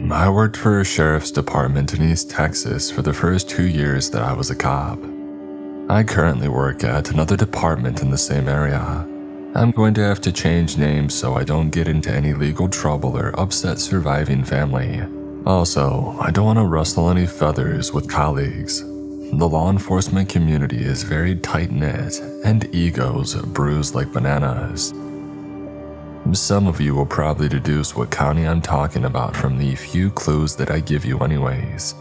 I worked for a sheriff's department in East Texas for the first 2 years that I was a cop. I currently work at another department in the same area. I'm going to have to change names so I don't get into any legal trouble or upset surviving family. Also, I don't want to rustle any feathers with colleagues. The law enforcement community is very tight-knit, and egos bruise like bananas. Some of you will probably deduce what county I'm talking about from the few clues that I give you anyways.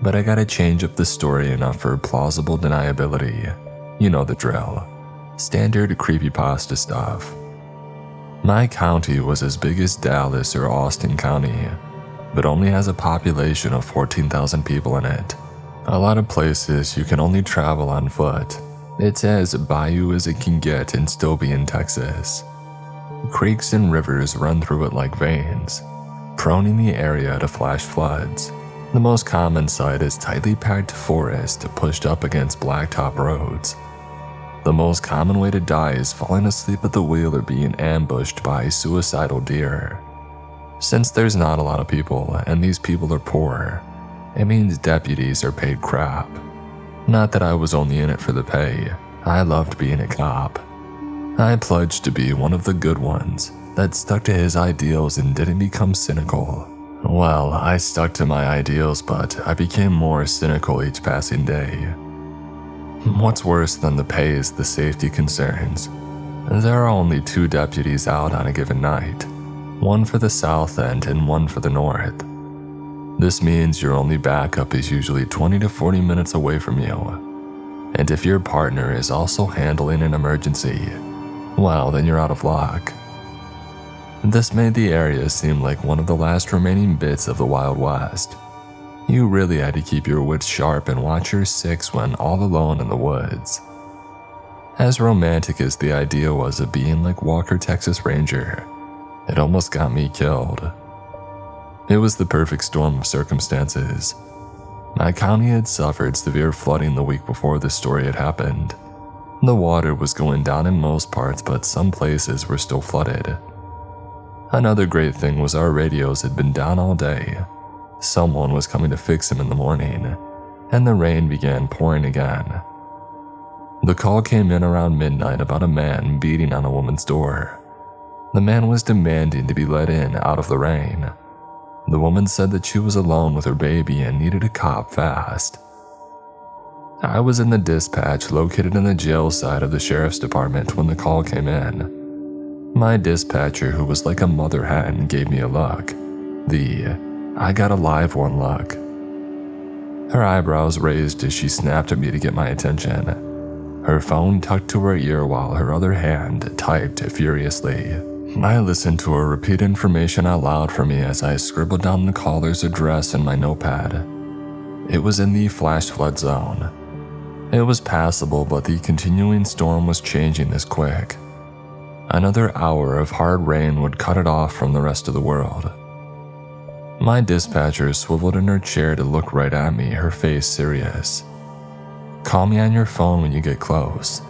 But I gotta change up the story enough for plausible deniability. You know the drill. Standard creepypasta stuff. My county was as big as Dallas or Austin County, but only has a population of 14,000 people in it. A lot of places you can only travel on foot. It's as bayou as it can get and still be in Texas. Creeks and rivers run through it like veins, proning the area to flash floods. The most common sight is tightly packed forest pushed up against blacktop roads. The most common way to die is falling asleep at the wheel or being ambushed by suicidal deer. Since there's not a lot of people and these people are poor, it means deputies are paid crap. Not that I was only in it for the pay. I loved being a cop. I pledged to be one of the good ones that stuck to his ideals and didn't become cynical. Well, I stuck to my ideals, but I became more cynical each passing day. What's worse than the pay is the safety concerns. There are only 2 deputies out on a given night, one for the south end and one for the north. This means your only backup is usually 20 to 40 minutes away from you. And if your partner is also handling an emergency, well, then you're out of luck. This made the area seem like one of the last remaining bits of the Wild West. You really had to keep your wits sharp and watch your six when all alone in the woods. As romantic as the idea was of being like Walker Texas Ranger, it almost got me killed. It was the perfect storm of circumstances. My county had suffered severe flooding the week before this story had happened. The water was going down in most parts, but some places were still flooded. Another great thing was our radios had been down all day. Someone was coming to fix them in the morning, and the rain began pouring again. The call came in around midnight about a man beating on a woman's door. The man was demanding to be let in out of the rain. The woman said that she was alone with her baby and needed a cop fast. I was in the dispatch located in the jail side of the sheriff's department when the call came in. My dispatcher, who was like a mother hen, gave me a look. I got a live one look. Her eyebrows raised as she snapped at me to get my attention. Her phone tucked to her ear while her other hand typed furiously. I listened to her repeat information out loud for me as I scribbled down the caller's address in my notepad. It was in the flash flood zone. It was passable, but the continuing storm was changing this quick. Another hour of hard rain would cut it off from the rest of the world. My dispatcher swiveled in her chair to look right at me, her face serious. Call me on your phone when you get close.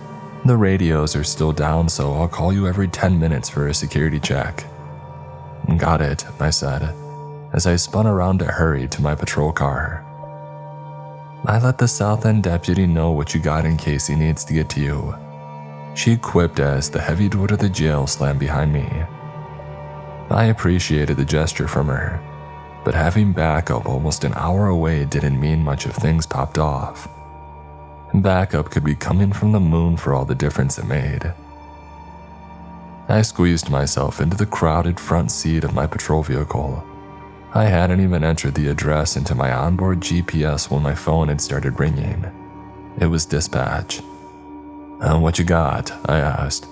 The radios are still down, so I'll call you every 10 minutes for a security check. Got it, I said, as I spun around to hurry to my patrol car. I let the South End deputy know what you got in case he needs to get to you. She quipped as the heavy door to the jail slammed behind me. I appreciated the gesture from her, but having backup almost an hour away didn't mean much if things popped off. Backup could be coming from the moon for all the difference it made. I squeezed myself into the crowded front seat of my patrol vehicle. I hadn't even entered the address into my onboard GPS when my phone had started ringing. It was dispatch. What you got?" I asked.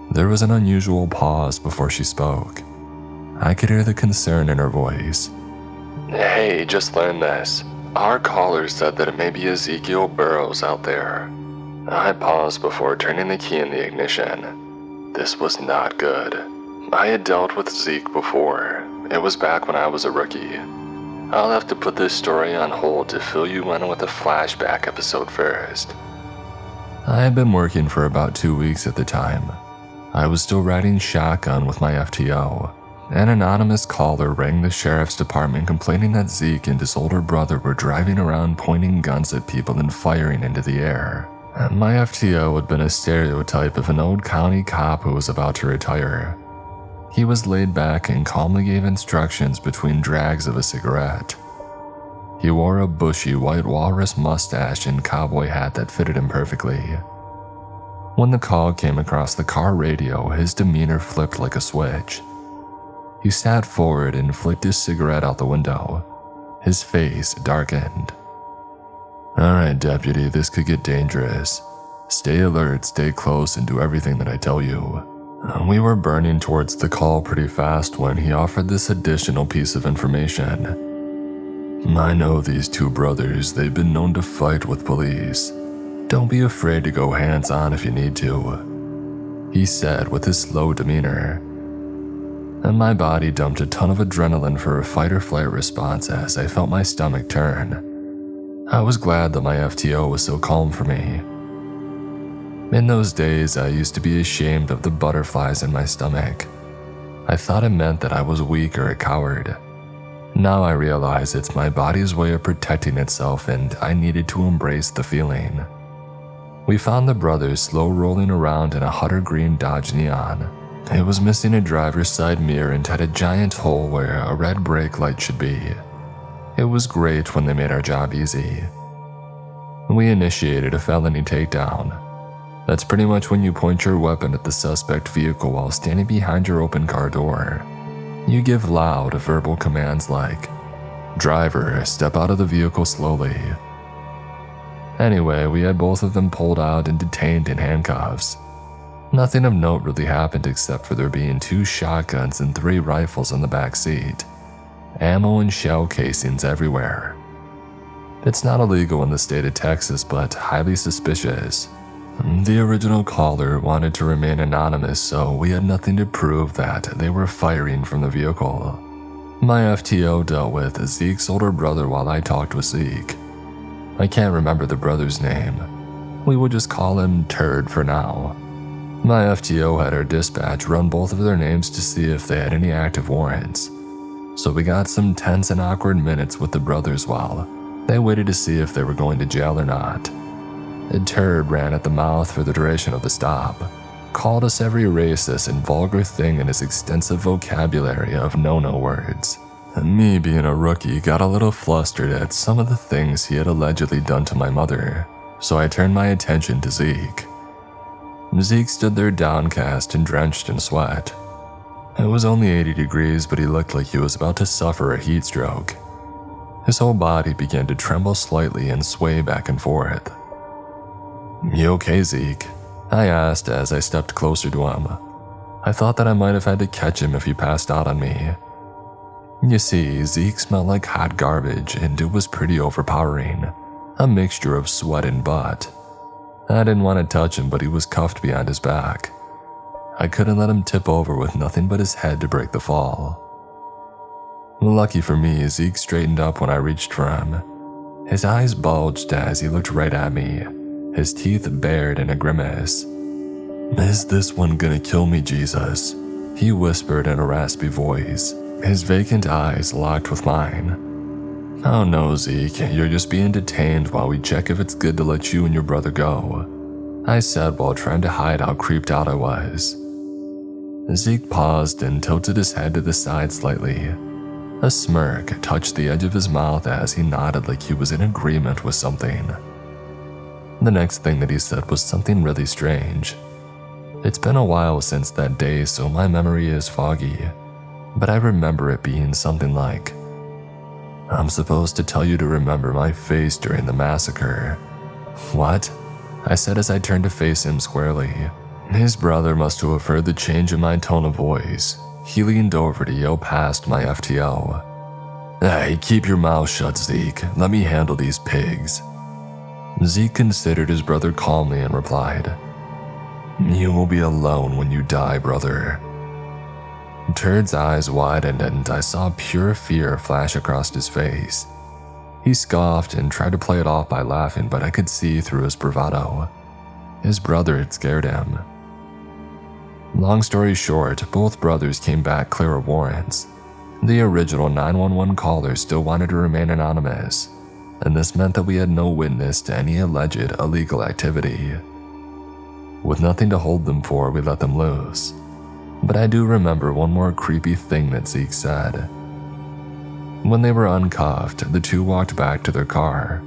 There was an unusual pause before she spoke. I could hear the concern in her voice. "Hey, just learned this. Our caller said that it may be Ezekiel Burrows out there." I paused before turning the key in the ignition. This was not good. I had dealt with Zeke before. It was back when I was a rookie. I'll have to put this story on hold to fill you in with a flashback episode first. I had been working for about 2 weeks at the time. I was still riding shotgun with my FTO, An anonymous caller rang the sheriff's department complaining that Zeke and his older brother were driving around pointing guns at people and firing into the air. My FTO had been a stereotype of an old county cop who was about to retire. He was laid back and calmly gave instructions between drags of a cigarette. He wore a bushy white walrus mustache and cowboy hat that fitted him perfectly. When the call came across the car radio, his demeanor flipped like a switch. He sat forward and flicked his cigarette out the window. His face darkened. "Alright, deputy, this could get dangerous. Stay alert, stay close, and do everything that I tell you." We were burning towards the call pretty fast when he offered this additional piece of information. "I know these two brothers, they've been known to fight with police. Don't be afraid to go hands-on if you need to," he said with his slow demeanor. And my body dumped a ton of adrenaline for a fight-or-flight response as I felt my stomach turn. I was glad that my FTO was so calm for me. In those days, I used to be ashamed of the butterflies in my stomach. I thought it meant that I was weak or a coward. Now I realize it's my body's way of protecting itself and I needed to embrace the feeling. We found the brothers slow rolling around in a Hutter green Dodge Neon. It was missing a driver's side mirror and had a giant hole where a red brake light should be. It was great when they made our job easy. We initiated a felony takedown. That's pretty much when you point your weapon at the suspect vehicle while standing behind your open car door. You give loud, verbal commands like, "Driver, step out of the vehicle slowly." Anyway, we had both of them pulled out and detained in handcuffs. Nothing of note really happened except for there being 2 shotguns and 3 rifles in the back seat. Ammo and shell casings everywhere. It's not illegal in the state of Texas, but highly suspicious. The original caller wanted to remain anonymous, so we had nothing to prove that they were firing from the vehicle. My FTO dealt with Zeke's older brother while I talked with Zeke. I can't remember the brother's name. We will just call him Turd for now. My FTO had our dispatch run both of their names to see if they had any active warrants. So we got some tense and awkward minutes with the brothers while they waited to see if they were going to jail or not. A Turd ran at the mouth for the duration of the stop, called us every racist and vulgar thing in his extensive vocabulary of no-no words. And me, being a rookie, got a little flustered at some of the things he had allegedly done to my mother, so I turned my attention to Zeke. Zeke stood there downcast and drenched in sweat. It was only 80 degrees, but he looked like he was about to suffer a heat stroke. His whole body began to tremble slightly and sway back and forth. "You okay, Zeke?" I asked as I stepped closer to him. I thought that I might have had to catch him if he passed out on me. You see, Zeke smelled like hot garbage and it was pretty overpowering, a mixture of sweat and butt. I didn't want to touch him, but he was cuffed behind his back. I couldn't let him tip over with nothing but his head to break the fall. Lucky for me, Zeke straightened up when I reached for him. His eyes bulged as he looked right at me, his teeth bared in a grimace. "Is this one gonna kill me, Jesus?" he whispered in a raspy voice, his vacant eyes locked with mine. "Oh no, Zeke, you're just being detained while we check if it's good to let you and your brother go," I said while trying to hide how creeped out I was. Zeke paused and tilted his head to the side slightly. A smirk touched the edge of his mouth as he nodded like he was in agreement with something. The next thing that he said was something really strange. It's been a while since that day, so my memory is foggy, but I remember it being something like, "I'm supposed to tell you to remember my face during the massacre." "What?" I said as I turned to face him squarely. His brother must have heard the change in my tone of voice. He leaned over to yell past my FTO. "Hey, keep your mouth shut, Zeke. Let me handle these pigs." Zeke considered his brother calmly and replied, "You will be alone when you die, brother." Turd's eyes widened and I saw pure fear flash across his face. He scoffed and tried to play it off by laughing, but I could see through his bravado. His brother had scared him. Long story short, both brothers came back clear of warrants. The original 911 caller still wanted to remain anonymous, and this meant that we had no witness to any alleged illegal activity. With nothing to hold them for, we let them loose. But I do remember one more creepy thing that Zeke said. When they were uncuffed, the two walked back to their car.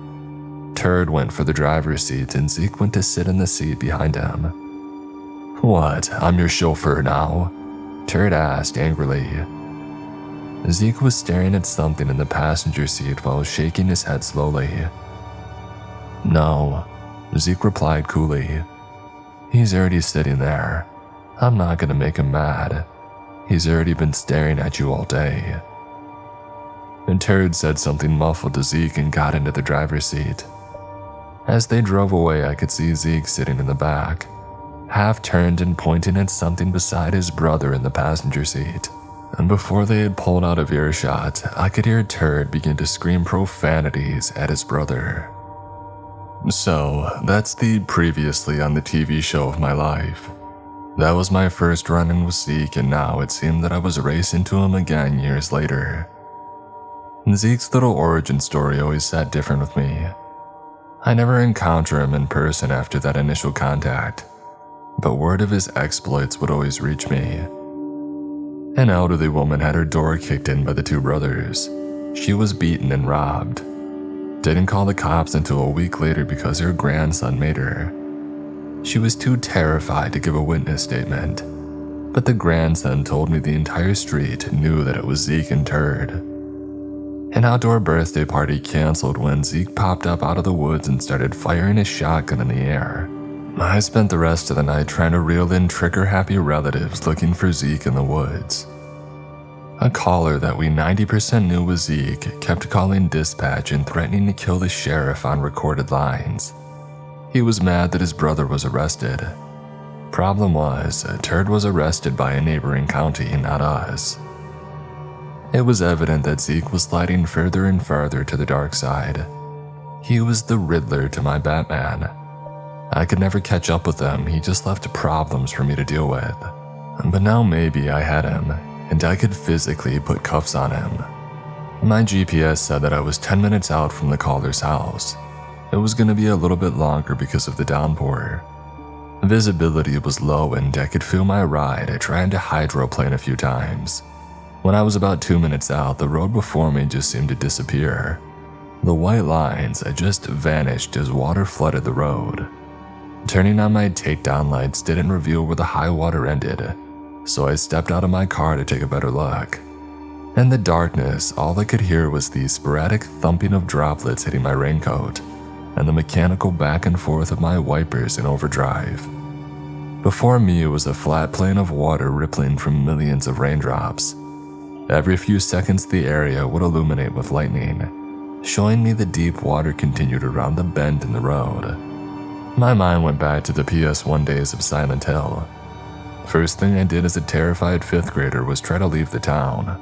Turd went for the driver's seat and Zeke went to sit in the seat behind him. "What, I'm your chauffeur now?" Turd asked angrily. Zeke was staring at something in the passenger seat while shaking his head slowly. "No," Zeke replied coolly. "He's already sitting there. I'm not gonna make him mad. He's already been staring at you all day." And Turd said something muffled to Zeke and got into the driver's seat. As they drove away, I could see Zeke sitting in the back, half turned and pointing at something beside his brother in the passenger seat. And before they had pulled out of earshot, I could hear Turd begin to scream profanities at his brother. So, that's the previously on the TV show of my life. That was my first run-in with Zeke, and now it seemed that I was racing to him again years later. Zeke's little origin story always sat different with me. I never encountered him in person after that initial contact, but word of his exploits would always reach me. An elderly woman had her door kicked in by the two brothers. She was beaten and robbed. Didn't call the cops until a week later because her grandson made her. She was too terrified to give a witness statement, but the grandson told me the entire street knew that it was Zeke and Turd. An outdoor birthday party canceled when Zeke popped up out of the woods and started firing his shotgun in the air. I spent the rest of the night trying to reel in trigger-happy relatives looking for Zeke in the woods. A caller that we 90% knew was Zeke kept calling dispatch and threatening to kill the sheriff on recorded lines. He was mad that his brother was arrested. Problem was, Turd was arrested by a neighboring county, not us. It was evident that Zeke was sliding further and farther to the dark side. He was the Riddler to my Batman. I could never catch up with him, he just left problems for me to deal with. But now maybe I had him, and I could physically put cuffs on him. My GPS said that I was 10 minutes out from the caller's house. It was going to be a little bit longer because of the downpour. Visibility was low and I could feel my ride trying to hydroplane a few times. When I was about 2 minutes out, the road before me just seemed to disappear. The white lines had just vanished as water flooded the road. Turning on my takedown lights didn't reveal where the high water ended, so I stepped out of my car to take a better look. In the darkness, all I could hear was the sporadic thumping of droplets hitting my raincoat, and the mechanical back and forth of my wipers in overdrive. Before me was a flat plane of water rippling from millions of raindrops. Every few seconds the area would illuminate with lightning, showing me the deep water continued around the bend in the road. My mind went back to the PS1 days of Silent Hill. First thing I did as a terrified 5th grader was try to leave the town,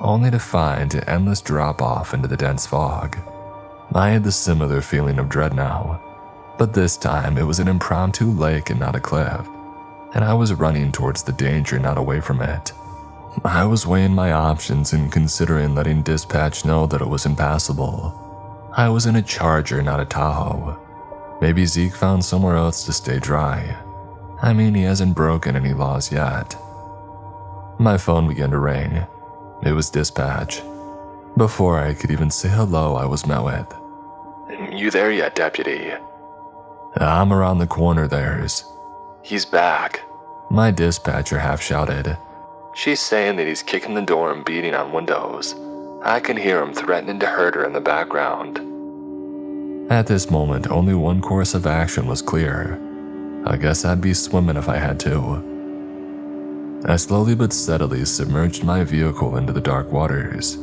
only to find an endless drop-off into the dense fog. I had the similar feeling of dread now, but this time it was an impromptu lake and not a cliff, and I was running towards the danger, not away from it. I was weighing my options and considering letting dispatch know that it was impassable. I was in a Charger, not a Tahoe. Maybe Zeke found somewhere else to stay dry. I mean, he hasn't broken any laws yet. My phone began to ring. It was dispatch. Before I could even say hello, I was met with, "You there yet, deputy?" "I'm around the corner, there's." "He's back," my dispatcher half shouted. "She's saying that he's kicking the door and beating on windows. I can hear him threatening to hurt her in the background." At this moment, only one course of action was clear. I guess I'd be swimming if I had to. I slowly but steadily submerged my vehicle into the dark waters.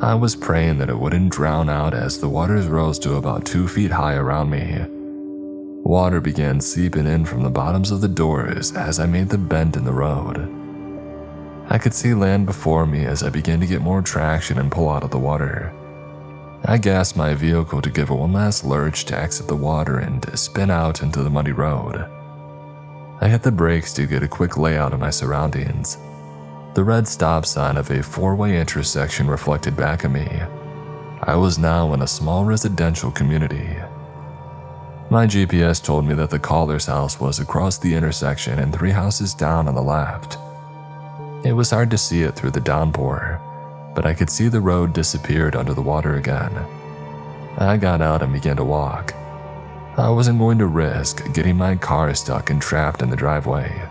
I was praying that it wouldn't drown out as the waters rose to about 2 feet high around me. Water began seeping in from the bottoms of the doors as I made the bend in the road. I could see land before me as I began to get more traction and pull out of the water. I gassed my vehicle to give it one last lurch to exit the water and spin out into the muddy road. I hit the brakes to get a quick layout of my surroundings. The red stop sign of a four-way intersection reflected back at me. I was now in a small residential community. My GPS told me that the caller's house was across the intersection and 3 houses down on the left. It was hard to see it through the downpour, but I could see the road disappeared under the water again. I got out and began to walk. I wasn't going to risk getting my car stuck and trapped in the driveway.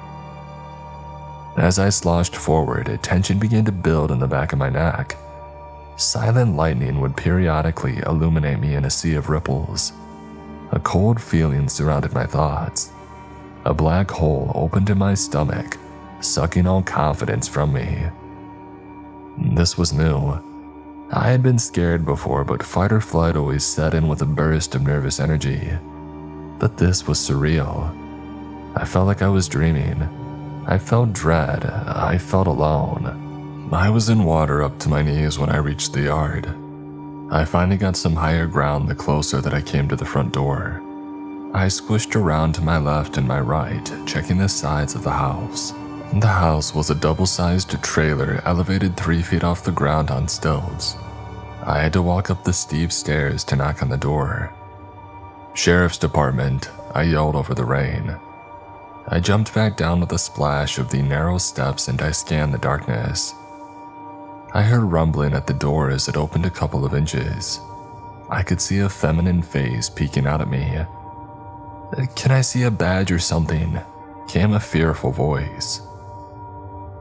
As I sloshed forward, tension began to build in the back of my neck. Silent lightning would periodically illuminate me in a sea of ripples. A cold feeling surrounded my thoughts. A black hole opened in my stomach, sucking all confidence from me. This was new. I had been scared before, but fight or flight always set in with a burst of nervous energy. But this was surreal. I felt like I was dreaming. I felt dread. I felt alone. I was in water up to my knees when I reached the yard. I finally got some higher ground the closer that I came to the front door. I squished around to my left and my right, checking the sides of the house. The house was a double-sized trailer elevated 3 feet off the ground on stilts. I had to walk up the steep stairs to knock on the door. "Sheriff's Department," I yelled over the rain. I jumped back down with a splash of the narrow steps and I scanned the darkness. I heard rumbling at the door as it opened a couple of inches. I could see a feminine face peeking out at me. "Can I see a badge or something?" came a fearful voice.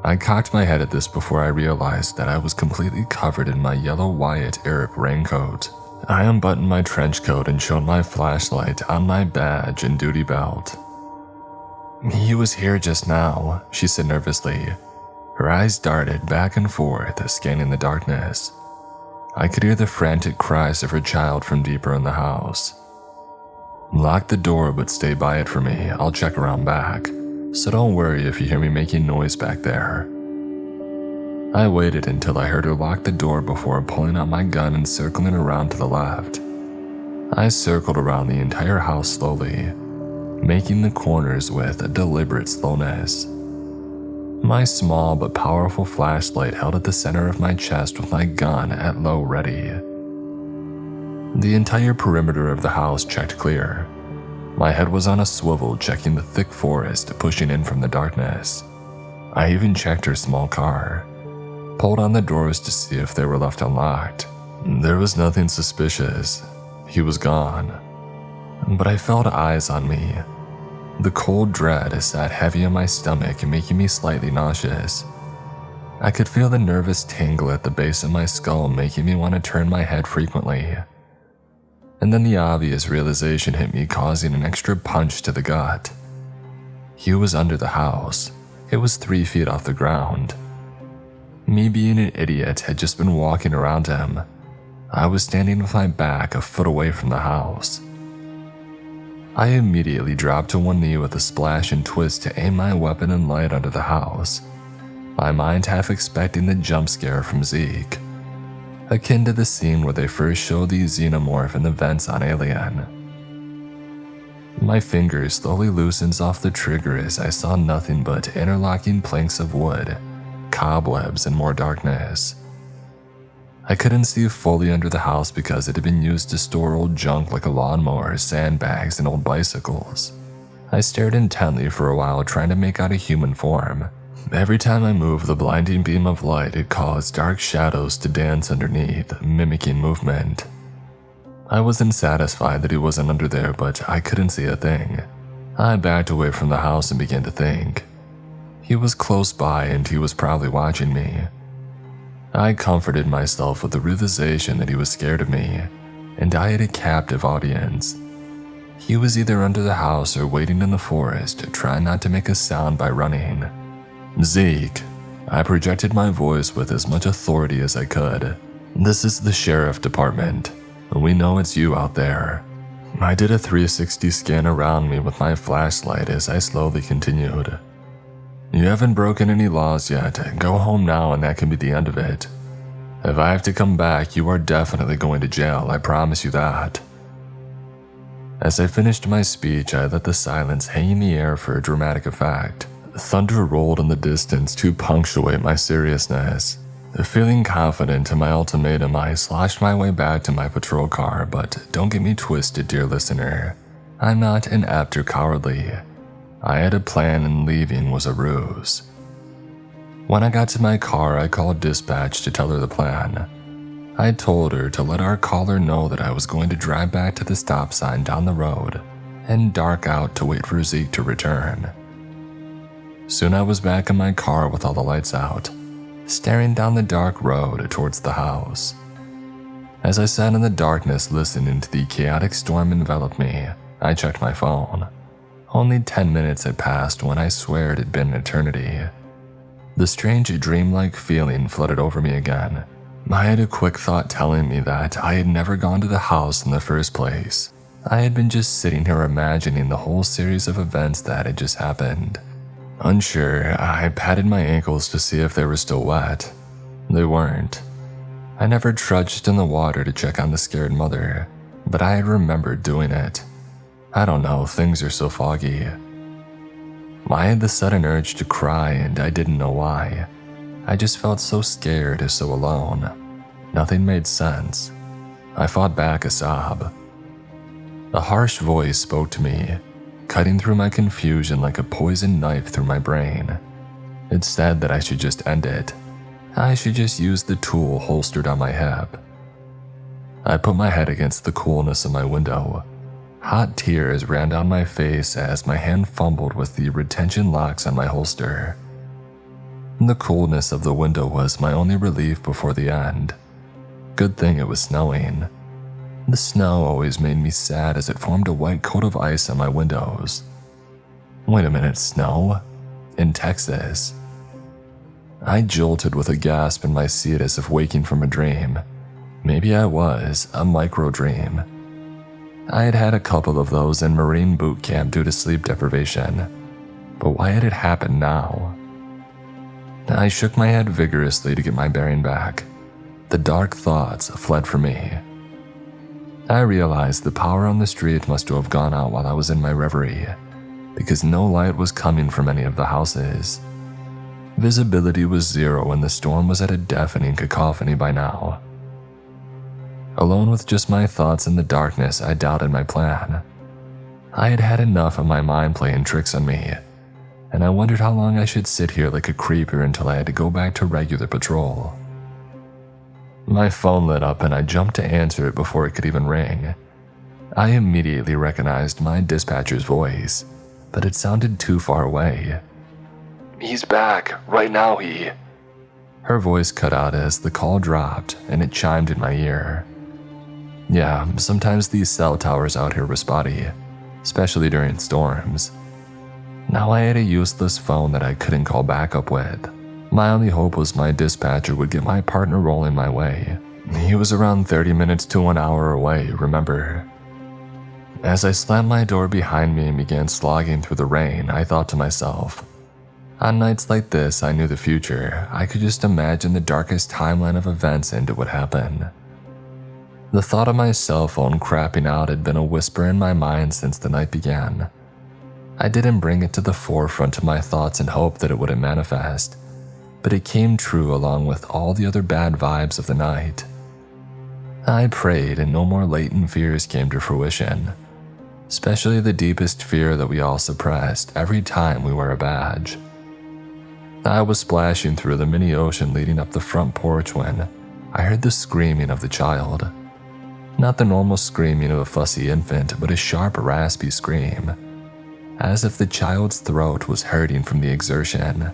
I cocked my head at this before I realized that I was completely covered in my yellow Wyatt Earp raincoat. I unbuttoned my trench coat and showed my flashlight on my badge and duty belt. "He was here just now," she said nervously. Her eyes darted back and forth, scanning the darkness. I could hear the frantic cries of her child from deeper in the house. "Lock the door, but stay by it for me. I'll check around back. So don't worry if you hear me making noise back there." I waited until I heard her lock the door before pulling out my gun and circling around to the left. I circled around the entire house slowly, making the corners with a deliberate slowness. My small but powerful flashlight held at the center of my chest with my gun at low ready. The entire perimeter of the house checked clear. My head was on a swivel, checking the thick forest pushing in from the darkness. I even checked her small car, pulled on the doors to see if they were left unlocked. There was nothing suspicious. He was gone. But I felt eyes on me. The cold dread sat heavy in my stomach, making me slightly nauseous. I could feel the nervous tingle at the base of my skull, making me want to turn my head frequently. And then the obvious realization hit me, causing an extra punch to the gut. He was under the house. It was 3 feet off the ground. Me being an idiot had just been walking around him. I was standing with my back a foot away from the house. I immediately dropped to one knee with a splash and twist to aim my weapon and light under the house, my mind half expecting the jump scare from Zeke, akin to the scene where they first showed the xenomorph in the vents on Alien. My fingers slowly loosens off the trigger as I saw nothing but interlocking planks of wood, cobwebs, and more darkness. I couldn't see fully under the house because it had been used to store old junk like a lawnmower, sandbags, and old bicycles. I stared intently for a while, trying to make out a human form. Every time I moved the blinding beam of light, it caused dark shadows to dance underneath, mimicking movement. I wasn't satisfied that he wasn't under there, but I couldn't see a thing. I backed away from the house and began to think. He was close by and he was probably watching me. I comforted myself with the realization that he was scared of me, and I had a captive audience. He was either under the house or waiting in the forest, trying not to make a sound by running. "Zeke," I projected my voice with as much authority as I could. "This is the Sheriff Department. We know it's you out there." I did a 360 scan around me with my flashlight as I slowly continued. "You haven't broken any laws yet. Go home now and that can be the end of it. If I have to come back, you are definitely going to jail, I promise you that." As I finished my speech, I let the silence hang in the air for a dramatic effect. Thunder rolled in the distance to punctuate my seriousness. Feeling confident in my ultimatum, I sloshed my way back to my patrol car, but don't get me twisted, dear listener. I'm not inept or cowardly. I had a plan and leaving was a ruse. When I got to my car, I called dispatch to tell her the plan. I told her to let our caller know that I was going to drive back to the stop sign down the road and dark out to wait for Zeke to return. Soon I was back in my car with all the lights out, staring down the dark road towards the house. As I sat in the darkness listening to the chaotic storm envelop me, I checked my phone. Only 10 minutes had passed when I swear it had been an eternity. The strange dreamlike feeling flooded over me again. I had a quick thought telling me that I had never gone to the house in the first place. I had been just sitting here imagining the whole series of events that had just happened. Unsure, I patted my ankles to see if they were still wet. They weren't. I never trudged in the water to check on the scared mother, but I had remembered doing it. I don't know, things are so foggy. I had the sudden urge to cry and I didn't know why. I just felt so scared, so alone. Nothing made sense. I fought back a sob. A harsh voice spoke to me, cutting through my confusion like a poisoned knife through my brain. It said that I should just end it. I should just use the tool holstered on my hip. I put my head against the coolness of my window. Hot tears ran down my face as my hand fumbled with the retention locks on my holster. The coolness of the window was my only relief before the end. Good thing it was snowing. The snow always made me sad as it formed a white coat of ice on my windows. Wait a minute, snow? In Texas? I jolted with a gasp in my seat as if waking from a dream. Maybe I was, a micro-dream. I had had a couple of those in Marine boot camp due to sleep deprivation. But why had it happened now? I shook my head vigorously to get my bearing back. The dark thoughts fled from me. I realized the power on the street must have gone out while I was in my reverie, because no light was coming from any of the houses. Visibility was zero and the storm was at a deafening cacophony by now. Alone with just my thoughts in the darkness, I doubted my plan. I had had enough of my mind playing tricks on me, and I wondered how long I should sit here like a creeper until I had to go back to regular patrol. My phone lit up and I jumped to answer it before it could even ring. I immediately recognized my dispatcher's voice, but it sounded too far away. "He's back, right now he..." Her voice cut out as the call dropped and it chimed in my ear. Yeah, sometimes these cell towers out here were spotty, especially during storms. Now I had a useless phone that I couldn't call backup with. My only hope was my dispatcher would get my partner rolling my way. He was around 30 minutes to 1 hour away, remember? As I slammed my door behind me and began slogging through the rain, I thought to myself, on nights like this, I knew the future. I could just imagine the darkest timeline of events and it would happen. The thought of my cell phone crapping out had been a whisper in my mind since the night began. I didn't bring it to the forefront of my thoughts in hope that it wouldn't manifest, but it came true along with all the other bad vibes of the night. I prayed and no more latent fears came to fruition, especially the deepest fear that we all suppressed every time we wear a badge. I was splashing through the mini ocean leading up the front porch when I heard the screaming of the child. Not the normal screaming of a fussy infant, but a sharp, raspy scream, as if the child's throat was hurting from the exertion.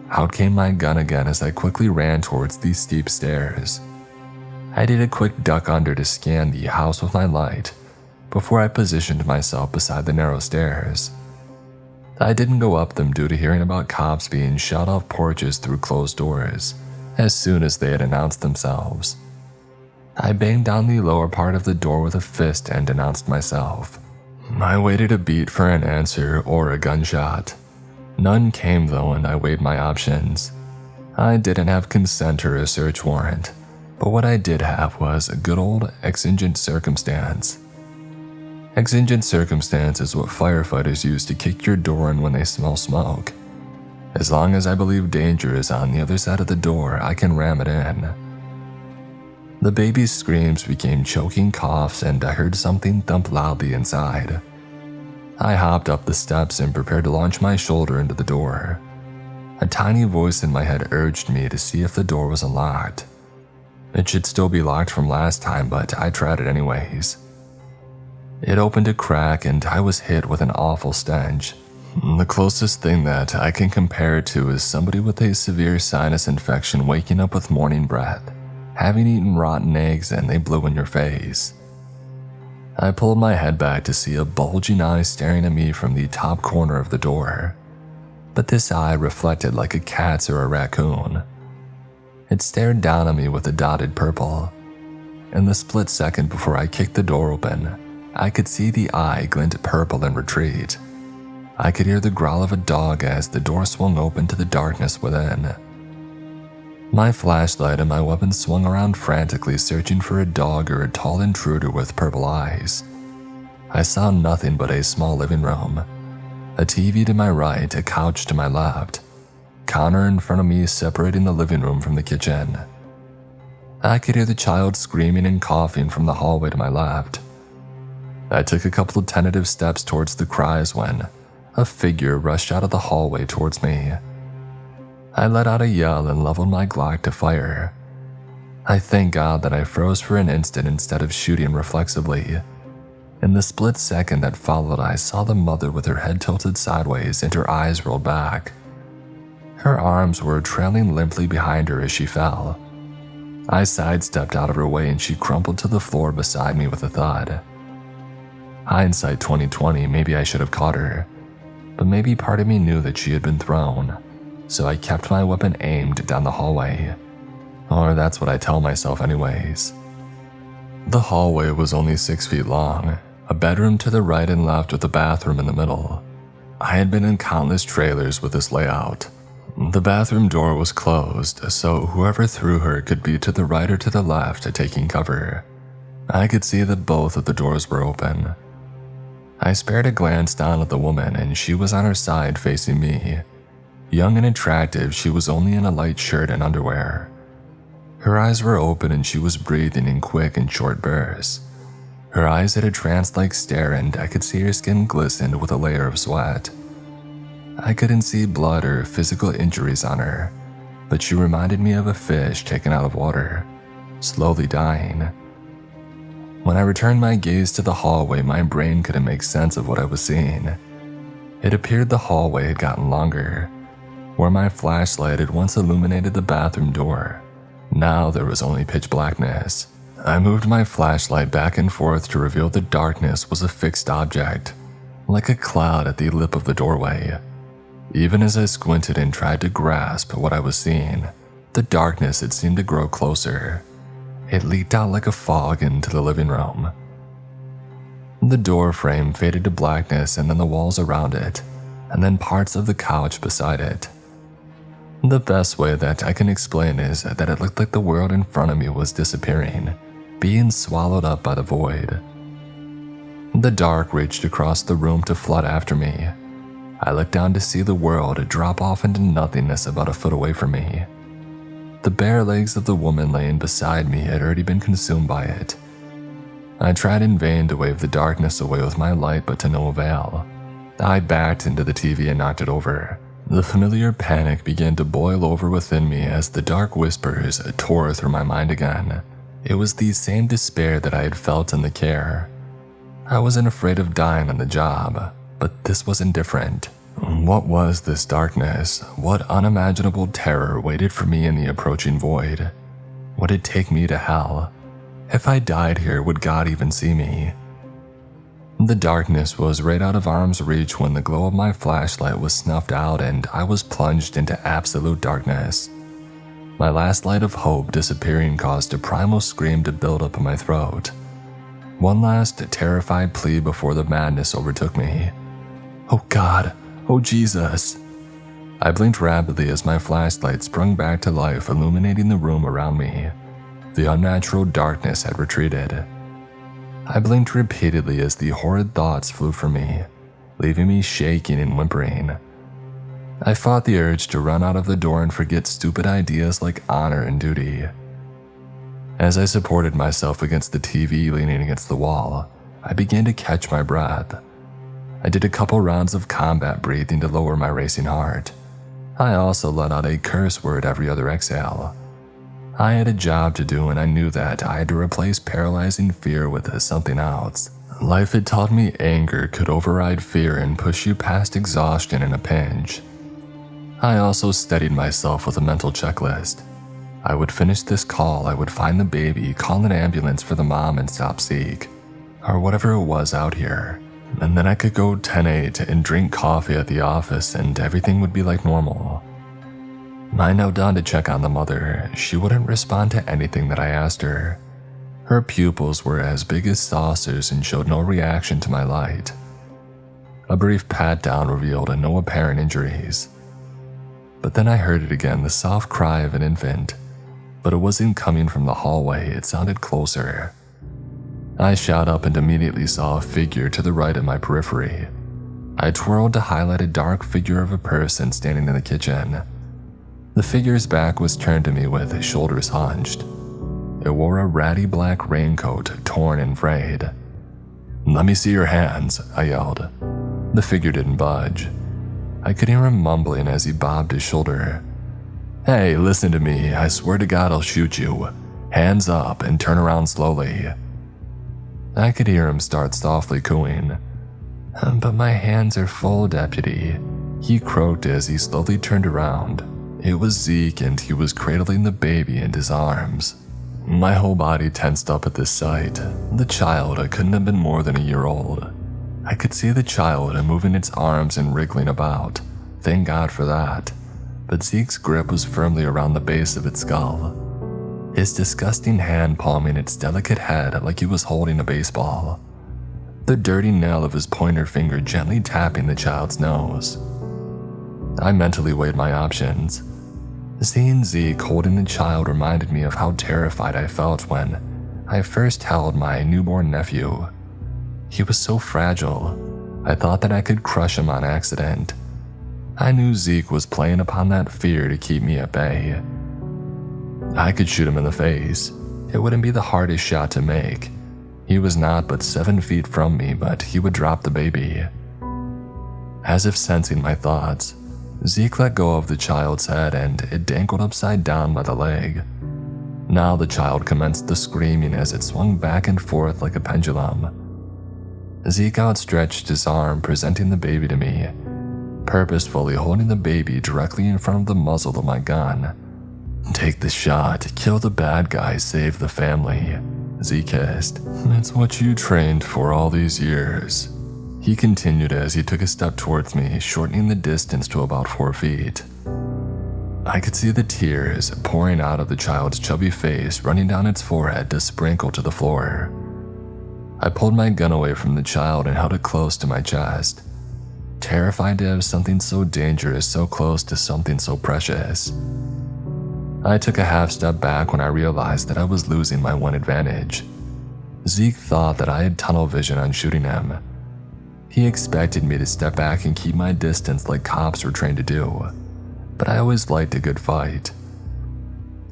Out came my gun again as I quickly ran towards these steep stairs. I did a quick duck under to scan the house with my light before I positioned myself beside the narrow stairs. I didn't go up them due to hearing about cops being shot off porches through closed doors as soon as they had announced themselves. I banged down the lower part of the door with a fist and announced myself. I waited a beat for an answer or a gunshot. None came though, and I weighed my options. I didn't have consent or a search warrant, but what I did have was a good old exigent circumstance. Exigent circumstance is what firefighters use to kick your door in when they smell smoke. As long as I believe danger is on the other side of the door, I can ram it in. The baby's screams became choking coughs, and I heard something thump loudly inside. I hopped up the steps and prepared to launch my shoulder into the door. A tiny voice in my head urged me to see if the door was unlocked. It should still be locked from last time, but I tried it anyways. It opened a crack and I was hit with an awful stench. The closest thing that I can compare it to is somebody with a severe sinus infection waking up with morning breath, having eaten rotten eggs and they blew in your face. I pulled my head back to see a bulging eye staring at me from the top corner of the door. But this eye reflected like a cat's or a raccoon. It stared down at me with a dotted purple. In the split second before I kicked the door open, I could see the eye glint purple and retreat. I could hear the growl of a dog as the door swung open to the darkness within. My flashlight and my weapon swung around frantically, searching for a dog or a tall intruder with purple eyes. I saw nothing but a small living room. A TV to my right, a couch to my left. Counter in front of me separating the living room from the kitchen. I could hear the child screaming and coughing from the hallway to my left. I took a couple of tentative steps towards the cries when a figure rushed out of the hallway towards me. I let out a yell and leveled my Glock to fire. I thank God that I froze for an instant instead of shooting reflexively. In the split second that followed, I saw the mother with her head tilted sideways and her eyes rolled back. Her arms were trailing limply behind her as she fell. I sidestepped out of her way and she crumpled to the floor beside me with a thud. Hindsight 2020, maybe I should have caught her, but maybe part of me knew that she had been thrown, so I kept my weapon aimed down the hallway. Or that's what I tell myself anyways. The hallway was only 6 feet long, a bedroom to the right and left with a bathroom in the middle. I had been in countless trailers with this layout. The bathroom door was closed, so whoever threw her could be to the right or to the left taking cover. I could see that both of the doors were open. I spared a glance down at the woman and she was on her side facing me. Young and attractive, she was only in a light shirt and underwear. Her eyes were open and she was breathing in quick and short bursts. Her eyes had a trance-like stare and I could see her skin glistened with a layer of sweat. I couldn't see blood or physical injuries on her, but she reminded me of a fish taken out of water, slowly dying. When I returned my gaze to the hallway, my brain couldn't make sense of what I was seeing. It appeared the hallway had gotten longer. Where my flashlight had once illuminated the bathroom door, now there was only pitch blackness. I moved my flashlight back and forth to reveal the darkness was a fixed object, like a cloud at the lip of the doorway. Even as I squinted and tried to grasp what I was seeing, the darkness had seemed to grow closer. It leaked out like a fog into the living room. The door frame faded to blackness and then the walls around it, and then parts of the couch beside it. The best way that I can explain is that it looked like the world in front of me was disappearing, being swallowed up by the void. The dark reached across the room to flood after me. I looked down to see the world drop off into nothingness about a foot away from me. The bare legs of the woman laying beside me had already been consumed by it. I tried in vain to wave the darkness away with my light, but to no avail. I backed into the TV and knocked it over. The familiar panic began to boil over within me as the dark whispers tore through my mind again. It was the same despair that I had felt in the care. I wasn't afraid of dying on the job, but this wasn't different. What was this darkness? What unimaginable terror waited for me in the approaching void? Would it take me to hell? If I died here, would God even see me? The darkness was right out of arm's reach when the glow of my flashlight was snuffed out and I was plunged into absolute darkness. My last light of hope disappearing caused a primal scream to build up in my throat. One last terrified plea before the madness overtook me. Oh God, oh Jesus. I blinked rapidly as my flashlight sprung back to life, illuminating the room around me. The unnatural darkness had retreated. I blinked repeatedly as the horrid thoughts flew from me, leaving me shaking and whimpering. I fought the urge to run out of the door and forget stupid ideas like honor and duty. As I supported myself against the TV leaning against the wall, I began to catch my breath. I did a couple rounds of combat breathing to lower my racing heart. I also let out a curse word every other exhale. I had a job to do, and I knew that I had to replace paralyzing fear with something else. Life had taught me anger could override fear and push you past exhaustion in a pinch. I also steadied myself with a mental checklist. I would finish this call, I would find the baby, call an ambulance for the mom, and stop Zeke, or whatever it was out here. And then I could go 10-8 and drink coffee at the office and everything would be like normal. I knelt down to check on the mother. She wouldn't respond to anything that I asked her. Her pupils were as big as saucers and showed no reaction to my light. A brief pat down revealed no apparent injuries. But then I heard it again, the soft cry of an infant. But it wasn't coming from the hallway, it sounded closer. I shot up and immediately saw a figure to the right of my periphery. I twirled to highlight a dark figure of a person standing in the kitchen. The figure's back was turned to me with shoulders hunched. It wore a ratty black raincoat, torn and frayed. "Let me see your hands," I yelled. The figure didn't budge. I could hear him mumbling as he bobbed his shoulder. "Hey, listen to me. I swear to God I'll shoot you. Hands up and turn around slowly." I could hear him start softly cooing. "But my hands are full, deputy," he croaked as he slowly turned around. It was Zeke, and he was cradling the baby in his arms. My whole body tensed up at this sight. The child couldn't have been more than a year old. I could see the child moving its arms and wriggling about. Thank God for that. But Zeke's grip was firmly around the base of its skull. His disgusting hand palming its delicate head like he was holding a baseball. The dirty nail of his pointer finger gently tapping the child's nose. I mentally weighed my options. Seeing Zeke holding the child reminded me of how terrified I felt when I first held my newborn nephew. He was so fragile. I thought that I could crush him on accident. I knew Zeke was playing upon that fear to keep me at bay. I could shoot him in the face. It wouldn't be the hardest shot to make. He was not but 7 feet from me, but he would drop the baby. As if sensing my thoughts, Zeke let go of the child's head and it dangled upside down by the leg. Now the child commenced the screaming as it swung back and forth like a pendulum. Zeke outstretched his arm, presenting the baby to me, purposefully holding the baby directly in front of the muzzle of my gun. "Take the shot, kill the bad guy, save the family," Zeke hissed. "It's what you trained for all these years," he continued as he took a step towards me, shortening the distance to about 4 feet. I could see the tears pouring out of the child's chubby face, running down its forehead to sprinkle to the floor. I pulled my gun away from the child and held it close to my chest, terrified to have something so dangerous so close to something so precious. I took a half step back when I realized that I was losing my one advantage. Zeke thought that I had tunnel vision on shooting him. He expected me to step back and keep my distance like cops were trained to do, but I always liked a good fight.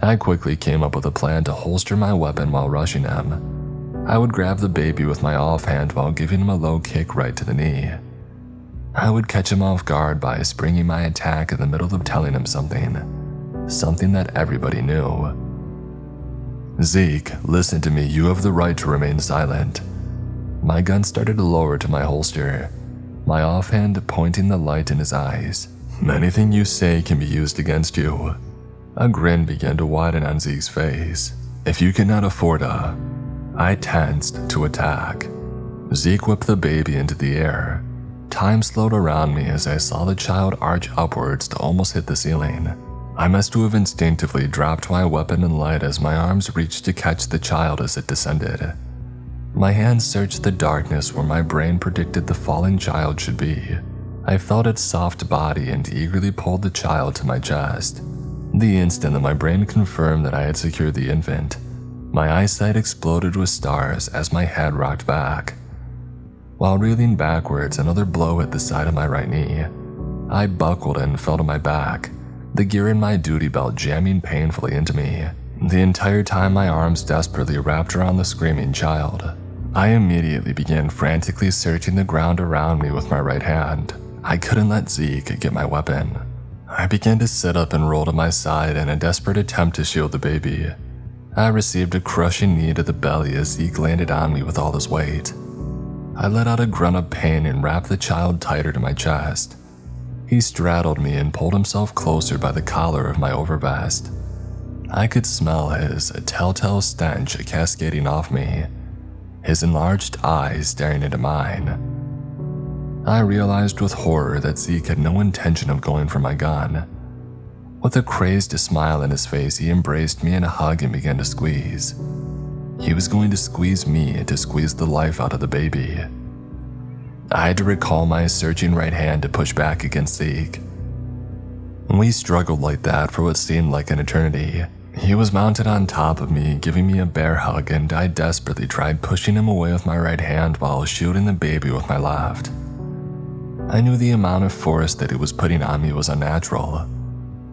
I quickly came up with a plan to holster my weapon while rushing him. I would grab the baby with my offhand while giving him a low kick right to the knee. I would catch him off guard by springing my attack in the middle of telling him something that everybody knew. "Zeke, listen to me, you have the right to remain silent." My gun started to lower to my holster, my offhand pointing the light in his eyes. "Anything you say can be used against you." A grin began to widen on Zeke's face. "If you cannot afford a..." I tensed to attack. Zeke whipped the baby into the air. Time slowed around me as I saw the child arch upwards to almost hit the ceiling. I must have instinctively dropped my weapon in light as my arms reached to catch the child as it descended. My hands searched the darkness where my brain predicted the falling child should be. I felt its soft body and eagerly pulled the child to my chest. The instant that my brain confirmed that I had secured the infant, My eyesight exploded with stars as my head rocked back. While reeling backwards, another blow hit the side of my right knee. I buckled and fell to my back, the gear in my duty belt jamming painfully into me. The entire time my arms desperately wrapped around the screaming child. I immediately began frantically searching the ground around me with my right hand. I couldn't let Zeke get my weapon. I began to sit up and roll to my side in a desperate attempt to shield the baby. I received a crushing knee to the belly as Zeke landed on me with all his weight. I let out a grunt of pain and wrapped the child tighter to my chest. He straddled me and pulled himself closer by the collar of my overvest. I could smell his telltale stench cascading off me, his enlarged eyes staring into mine. I realized with horror that Zeke had no intention of going for my gun. With a crazed smile on his face, he embraced me in a hug and began to squeeze. He was going to squeeze me to squeeze the life out of the baby. I had to recall my surging right hand to push back against Zeke. We struggled like that for what seemed like an eternity. He was mounted on top of me, giving me a bear hug, and I desperately tried pushing him away with my right hand while shielding the baby with my left. I knew the amount of force that he was putting on me was unnatural.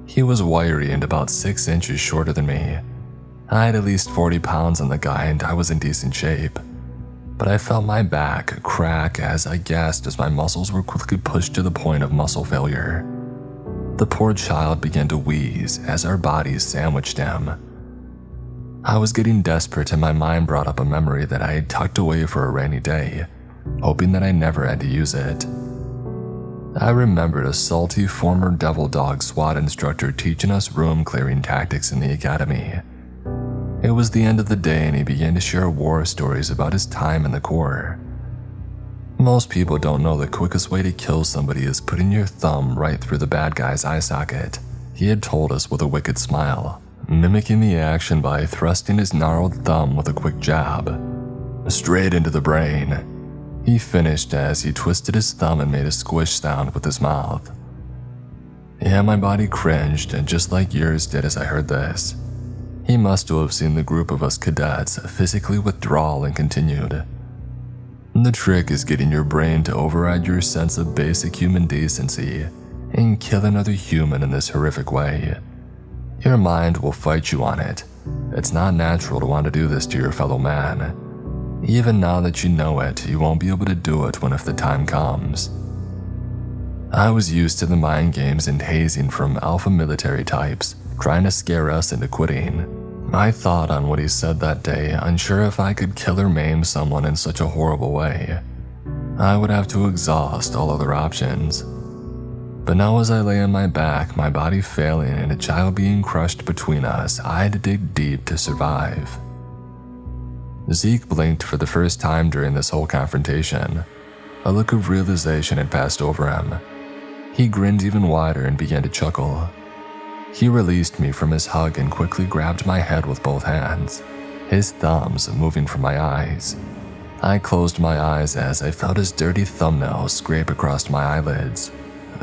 He was wiry and about 6 inches shorter than me. I had at least 40 pounds on the guy and I was in decent shape. But I felt my back crack as I gasped as my muscles were quickly pushed to the point of muscle failure. The poor child began to wheeze as our bodies sandwiched him. I was getting desperate and my mind brought up a memory that I had tucked away for a rainy day, hoping that I never had to use it. I remembered a salty former devil dog SWAT instructor teaching us room clearing tactics in the academy. It was the end of the day and he began to share war stories about his time in the Corps. Most people don't know the quickest way to kill somebody is putting your thumb right through the bad guy's eye socket, he had told us with a wicked smile, mimicking the action by thrusting his gnarled thumb with a quick jab. Straight into the brain, he finished as he twisted his thumb and made a squish sound with his mouth. Yeah, my body cringed, just like yours did as I heard this. He must have seen the group of us cadets physically withdraw and continued. The trick is getting your brain to override your sense of basic human decency and kill another human in this horrific way. Your mind will fight you on it. It's not natural to want to do this to your fellow man. Even now that you know it, you won't be able to do it when if the time comes. I was used to the mind games and hazing from alpha military types, trying to scare us into quitting. I thought on what he said that day, unsure if I could kill or maim someone in such a horrible way. I would have to exhaust all other options. But now as I lay on my back, my body failing and a child being crushed between us, I had to dig deep to survive. Zeke blinked for the first time during this whole confrontation. A look of realization had passed over him. He grinned even wider and began to chuckle. He released me from his hug and quickly grabbed my head with both hands, his thumbs moving from my eyes. I closed my eyes as I felt his dirty thumbnails scrape across my eyelids.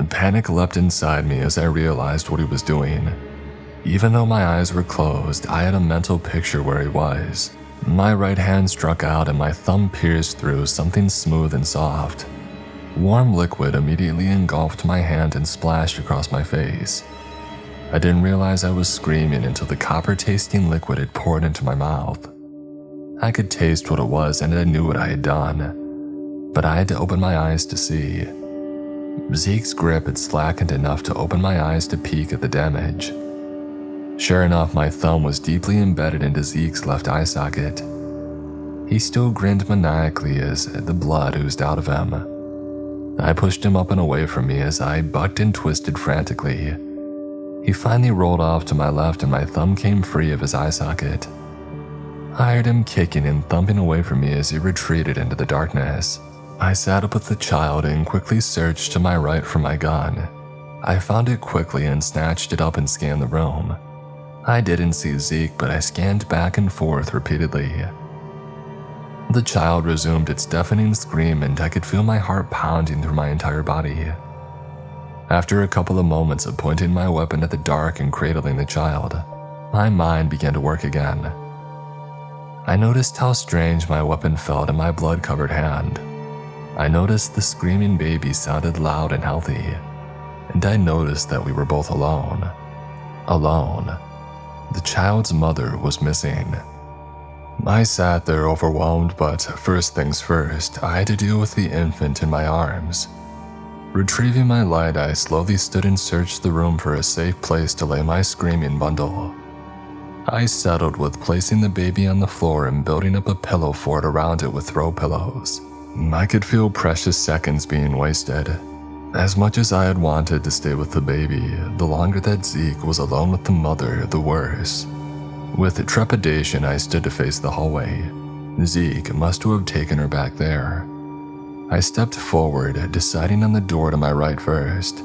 Panic leapt inside me as I realized what he was doing. Even though my eyes were closed, I had a mental picture where he was. My right hand struck out and my thumb pierced through something smooth and soft. Warm liquid immediately engulfed my hand and splashed across my face. I didn't realize I was screaming until the copper-tasting liquid had poured into my mouth. I could taste what it was and I knew what I had done, but I had to open my eyes to see. Zeke's grip had slackened enough to open my eyes to peek at the damage. Sure enough, my thumb was deeply embedded into Zeke's left eye socket. He still grinned maniacally as the blood oozed out of him. I pushed him up and away from me as I bucked and twisted frantically. He finally rolled off to my left and my thumb came free of his eye socket. I heard him kicking and thumping away from me as he retreated into the darkness. I sat up with the child and quickly searched to my right for my gun. I found it quickly and snatched it up and scanned the room. I didn't see Zeke, but I scanned back and forth repeatedly. The child resumed its deafening scream and I could feel my heart pounding through my entire body. After a couple of moments of pointing my weapon at the dark and cradling the child, my mind began to work again. I noticed how strange my weapon felt in my blood-covered hand. I noticed the screaming baby sounded loud and healthy, and I noticed that we were both alone. Alone. The child's mother was missing. I sat there overwhelmed, but first things first, I had to deal with the infant in my arms. Retrieving my light, I slowly stood and searched the room for a safe place to lay my screaming bundle. I settled with placing the baby on the floor and building up a pillow fort around it with throw pillows. I could feel precious seconds being wasted. As much as I had wanted to stay with the baby, the longer that Zeke was alone with the mother, the worse. With trepidation, I stood to face the hallway. Zeke must have taken her back there. I stepped forward, deciding on the door to my right first.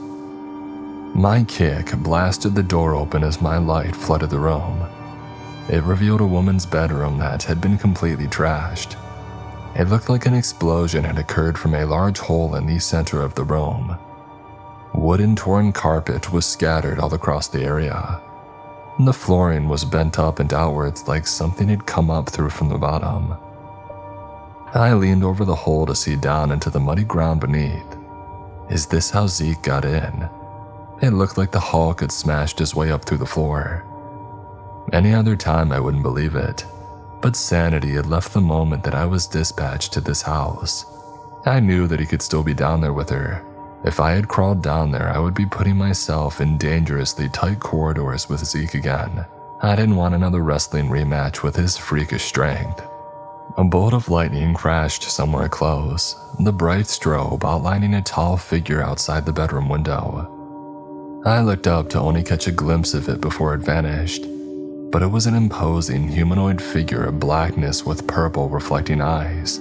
My kick blasted the door open as my light flooded the room. It revealed a woman's bedroom that had been completely trashed. It looked like an explosion had occurred from a large hole in the center of the room. Wooden torn carpet was scattered all across the area. The flooring was bent up and outwards like something had come up through from the bottom. I leaned over the hole to see down into the muddy ground beneath. Is this how Zeke got in? It looked like the Hulk had smashed his way up through the floor. Any other time I wouldn't believe it, but sanity had left the moment that I was dispatched to this house. I knew that he could still be down there with her. If I had crawled down there, I would be putting myself in dangerously tight corridors with Zeke again. I didn't want another wrestling rematch with his freakish strength. A bolt of lightning crashed somewhere close, the bright strobe outlining a tall figure outside the bedroom window. I looked up to only catch a glimpse of it before it vanished, but it was an imposing humanoid figure of blackness with purple reflecting eyes.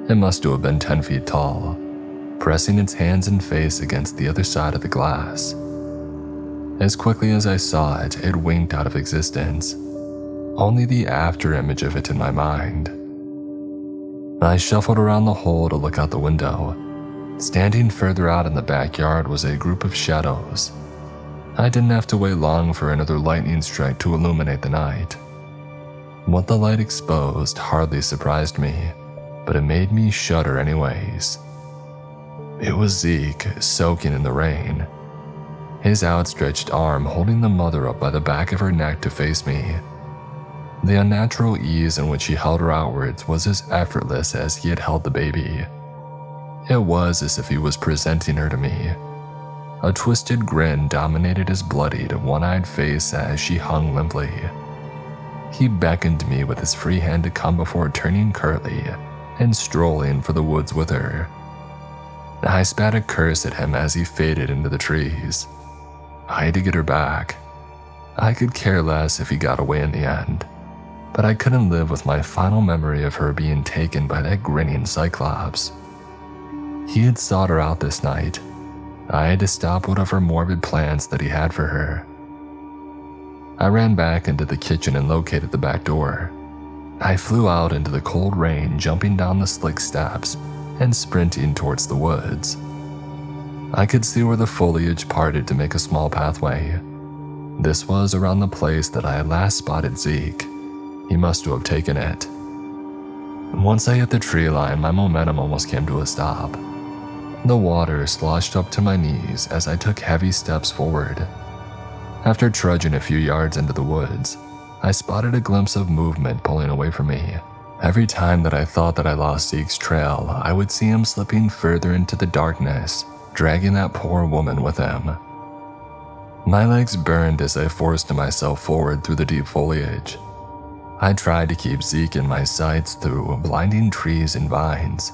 It must have been 10 feet tall, pressing its hands and face against the other side of the glass. As quickly as I saw it, it winked out of existence, only the after image of it in my mind. I shuffled around the hole to look out the window. Standing further out in the backyard was a group of shadows. I didn't have to wait long for another lightning strike to illuminate the night. What the light exposed hardly surprised me, but it made me shudder anyways. It was Zeke, soaking in the rain, his outstretched arm holding the mother up by the back of her neck to face me. The unnatural ease in which he held her outwards was as effortless as he had held the baby. It was as if he was presenting her to me. A twisted grin dominated his bloodied, one-eyed face as she hung limply. He beckoned me with his free hand to come before turning curtly and strolling for the woods with her. I spat a curse at him as he faded into the trees. I had to get her back. I could care less if he got away in the end, but I couldn't live with my final memory of her being taken by that grinning cyclops. He had sought her out this night. I had to stop whatever morbid plans that he had for her. I ran back into the kitchen and located the back door. I flew out into the cold rain, jumping down the slick steps and sprinting towards the woods. I could see where the foliage parted to make a small pathway. This was around the place that I had last spotted Zeke. He must have taken it. Once I hit the tree line, my momentum almost came to a stop. The water sloshed up to my knees as I took heavy steps forward. After trudging a few yards into the woods, I spotted a glimpse of movement pulling away from me. Every time that I thought that I lost Zeke's trail, I would see him slipping further into the darkness, dragging that poor woman with him. My legs burned as I forced myself forward through the deep foliage. I tried to keep Zeke in my sights through blinding trees and vines.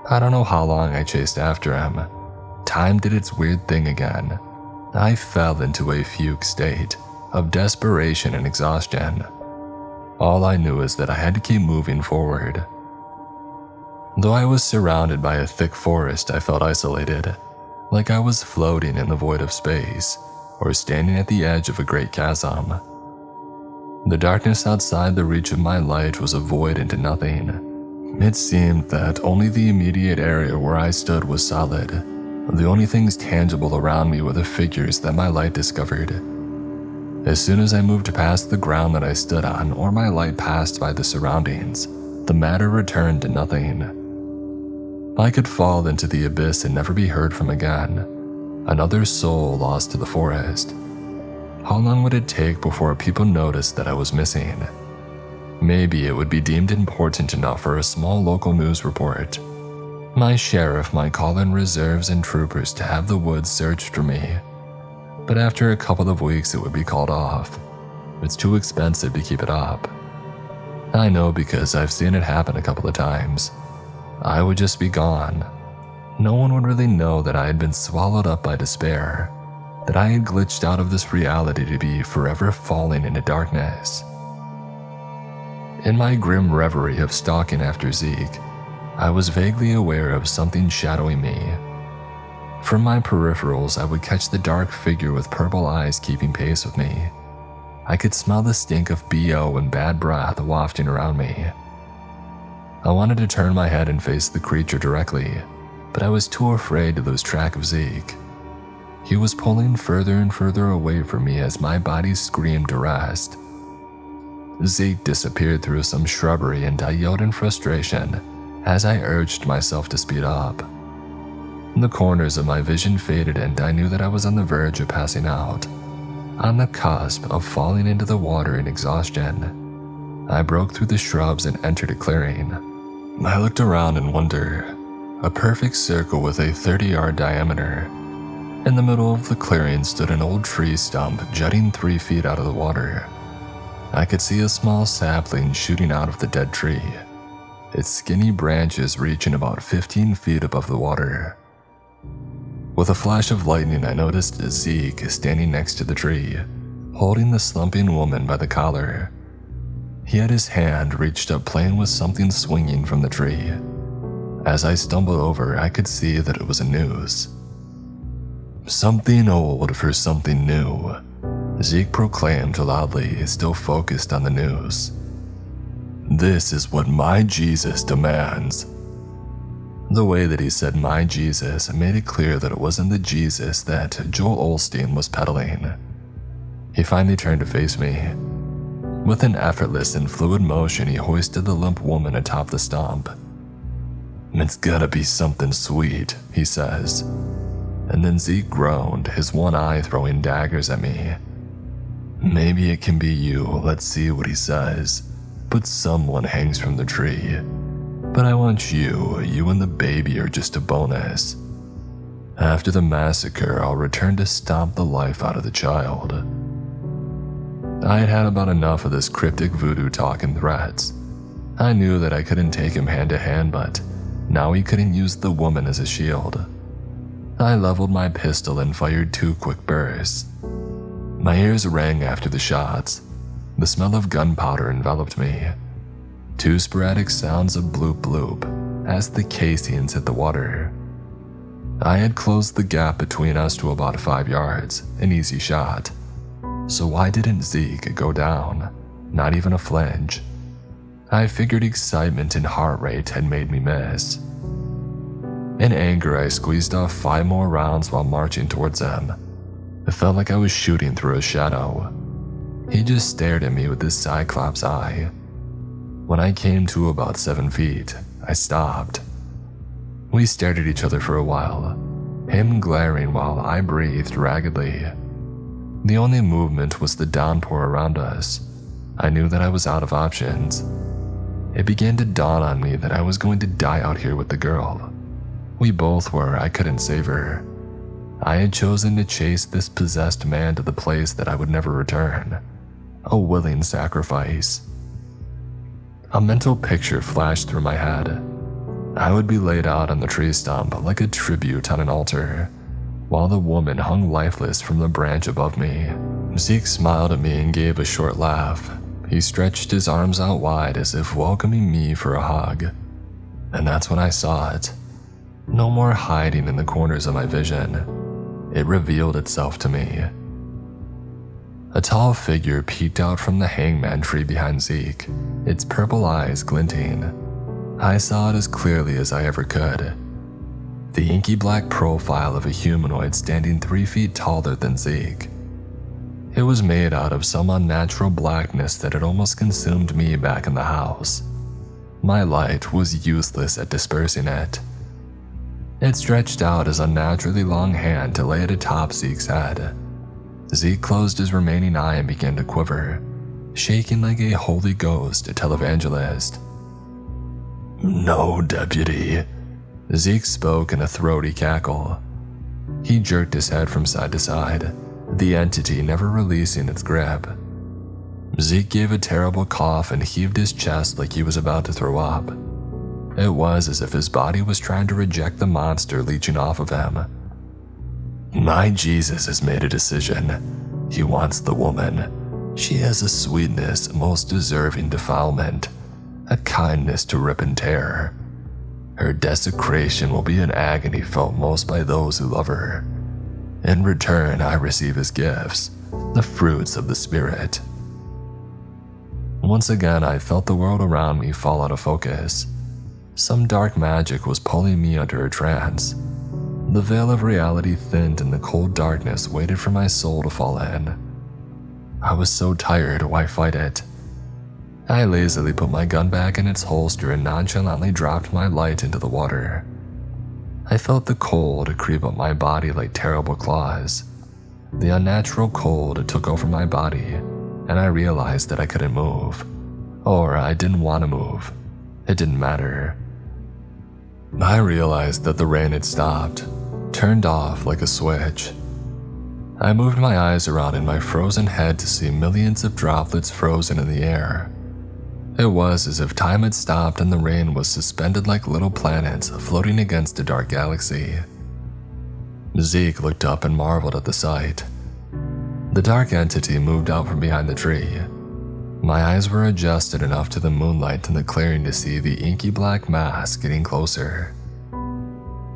I don't know how long I chased after him. Time did its weird thing again. I fell into a fugue state of desperation and exhaustion. All I knew is that I had to keep moving forward. Though I was surrounded by a thick forest, I felt isolated, like I was floating in the void of space, or standing at the edge of a great chasm. The darkness outside the reach of my light was a void into nothing. It seemed that only the immediate area where I stood was solid. The only things tangible around me were the figures that my light discovered. As soon as I moved past the ground that I stood on or my light passed by the surroundings, the matter returned to nothing. I could fall into the abyss and never be heard from again, another soul lost to the forest. How long would it take before people noticed that I was missing? Maybe it would be deemed important enough for a small local news report. My sheriff might call in reserves and troopers to have the woods searched for me. But after a couple of weeks it would be called off. It's too expensive to keep it up. I know because I've seen it happen a couple of times. I would just be gone. No one would really know that I had been swallowed up by despair, that I had glitched out of this reality to be forever falling into darkness. In my grim reverie of stalking after Zeke, I was vaguely aware of something shadowing me. From my peripherals, I would catch the dark figure with purple eyes keeping pace with me. I could smell the stink of BO and bad breath wafting around me. I wanted to turn my head and face the creature directly, but I was too afraid to lose track of Zeke. He was pulling further and further away from me as my body screamed to rest. Zeke disappeared through some shrubbery and I yelled in frustration as I urged myself to speed up. The corners of my vision faded and I knew that I was on the verge of passing out, on the cusp of falling into the water in exhaustion. I broke through the shrubs and entered a clearing. I looked around in wonder. A perfect circle with a 30-yard diameter. In the middle of the clearing stood an old tree stump jutting 3 feet out of the water. I could see a small sapling shooting out of the dead tree, its skinny branches reaching about 15 feet above the water. With a flash of lightning, I noticed Zeke standing next to the tree, holding the slumping woman by the collar. He had his hand reached up playing with something swinging from the tree. As I stumbled over, I could see that it was a noose. Something old for something new, Zeke proclaimed loudly, still focused on the noose. This is what my Jesus demands. The way that he said my Jesus made it clear that it wasn't the Jesus that Joel Osteen was peddling. He finally turned to face me. With an effortless and fluid motion, he hoisted the limp woman atop the stump. It's gotta be something sweet, he says. And then Zeke groaned, his one eye throwing daggers at me. Maybe it can be you, let's see what he says. But someone hangs from the tree. But I want you and the baby are just a bonus. After the massacre, I'll return to stomp the life out of the child. I had had about enough of this cryptic voodoo talk and threats. I knew that I couldn't take him hand to hand, but now he couldn't use the woman as a shield. I leveled my pistol and fired 2 quick bursts. My ears rang after the shots. The smell of gunpowder enveloped me. 2 sporadic sounds of bloop bloop as the casings hit the water. I had closed the gap between us to about 5 yards, an easy shot. So why didn't Zeke go down? Not even a flinch. I figured excitement and heart rate had made me miss. In anger, I squeezed off 5 more rounds while marching towards him. It felt like I was shooting through a shadow. He just stared at me with his cyclops eye. When I came to about 7 feet, I stopped. We stared at each other for a while, him glaring while I breathed raggedly. The only movement was the downpour around us. I knew that I was out of options. It began to dawn on me that I was going to die out here with the girl. We both were. I couldn't save her. I had chosen to chase this possessed man to the place that I would never return. A willing sacrifice. A mental picture flashed through my head. I would be laid out on the tree stump like a tribute on an altar, while the woman hung lifeless from the branch above me. Zeke smiled at me and gave a short laugh. He stretched his arms out wide as if welcoming me for a hug. And that's when I saw it. No more hiding in the corners of my vision. It revealed itself to me. A tall figure peeked out from the hangman tree behind Zeke, its purple eyes glinting. I saw it as clearly as I ever could. The inky black profile of a humanoid standing 3 feet taller than Zeke. It was made out of some unnatural blackness that had almost consumed me back in the house. My light was useless at dispersing it. It stretched out his unnaturally long hand to lay it atop Zeke's head. Zeke closed his remaining eye and began to quiver, shaking like a holy ghost televangelist. "No, deputy," Zeke spoke in a throaty cackle. He jerked his head from side to side, the entity never releasing its grip. Zeke gave a terrible cough and heaved his chest like he was about to throw up. It was as if his body was trying to reject the monster leeching off of him. "My Jesus has made a decision. He wants the woman. She has a sweetness most deserving defilement, a kindness to rip and tear. Her desecration will be an agony felt most by those who love her. In return, I receive his gifts, the fruits of the Spirit." Once again, I felt the world around me fall out of focus. Some dark magic was pulling me under a trance. The veil of reality thinned and the cold darkness waited for my soul to fall in. I was so tired, why fight it? I lazily put my gun back in its holster and nonchalantly dropped my light into the water. I felt the cold creep up my body like terrible claws. The unnatural cold took over my body, and I realized that I couldn't move. Or I didn't want to move. It didn't matter. I realized that the rain had stopped, turned off like a switch. I moved my eyes around in my frozen head to see millions of droplets frozen in the air. It was as if time had stopped and the rain was suspended like little planets floating against a dark galaxy. Zeke looked up and marveled at the sight. The dark entity moved out from behind the tree. My eyes were adjusted enough to the moonlight in the clearing to see the inky black mass getting closer.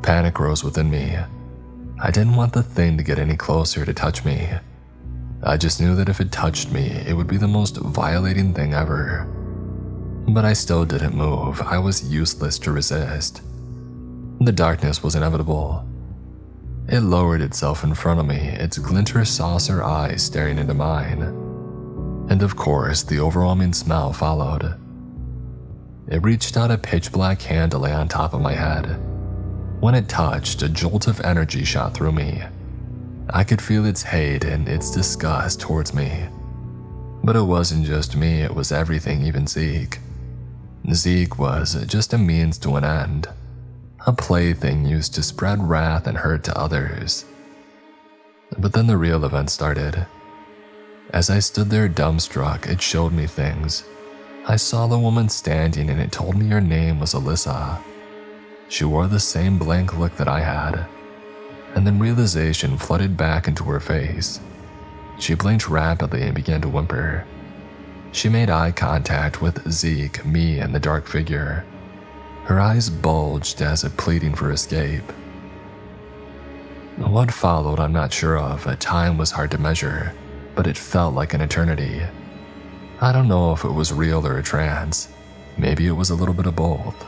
Panic rose within me. I didn't want the thing to get any closer to touch me. I just knew that if it touched me, it would be the most violating thing ever. But I still didn't move. I was useless to resist. The darkness was inevitable. It lowered itself in front of me, its glinter saucer eyes staring into mine. And of course, the overwhelming smell followed. It reached out a pitch-black hand to lay on top of my head. When it touched, a jolt of energy shot through me. I could feel its hate and its disgust towards me. But it wasn't just me, it was everything, even Zeke. Zeke was just a means to an end. A plaything used to spread wrath and hurt to others. But then the real event started. As I stood there dumbstruck, it showed me things. I saw the woman standing and it told me her name was Alyssa. She wore the same blank look that I had. And then realization flooded back into her face. She blinked rapidly and began to whimper. She made eye contact with Zeke, me, and the dark figure. Her eyes bulged as if pleading for escape. What followed I'm not sure of. Time was hard to measure, but it felt like an eternity. I don't know if it was real or a trance. Maybe it was a little bit of both.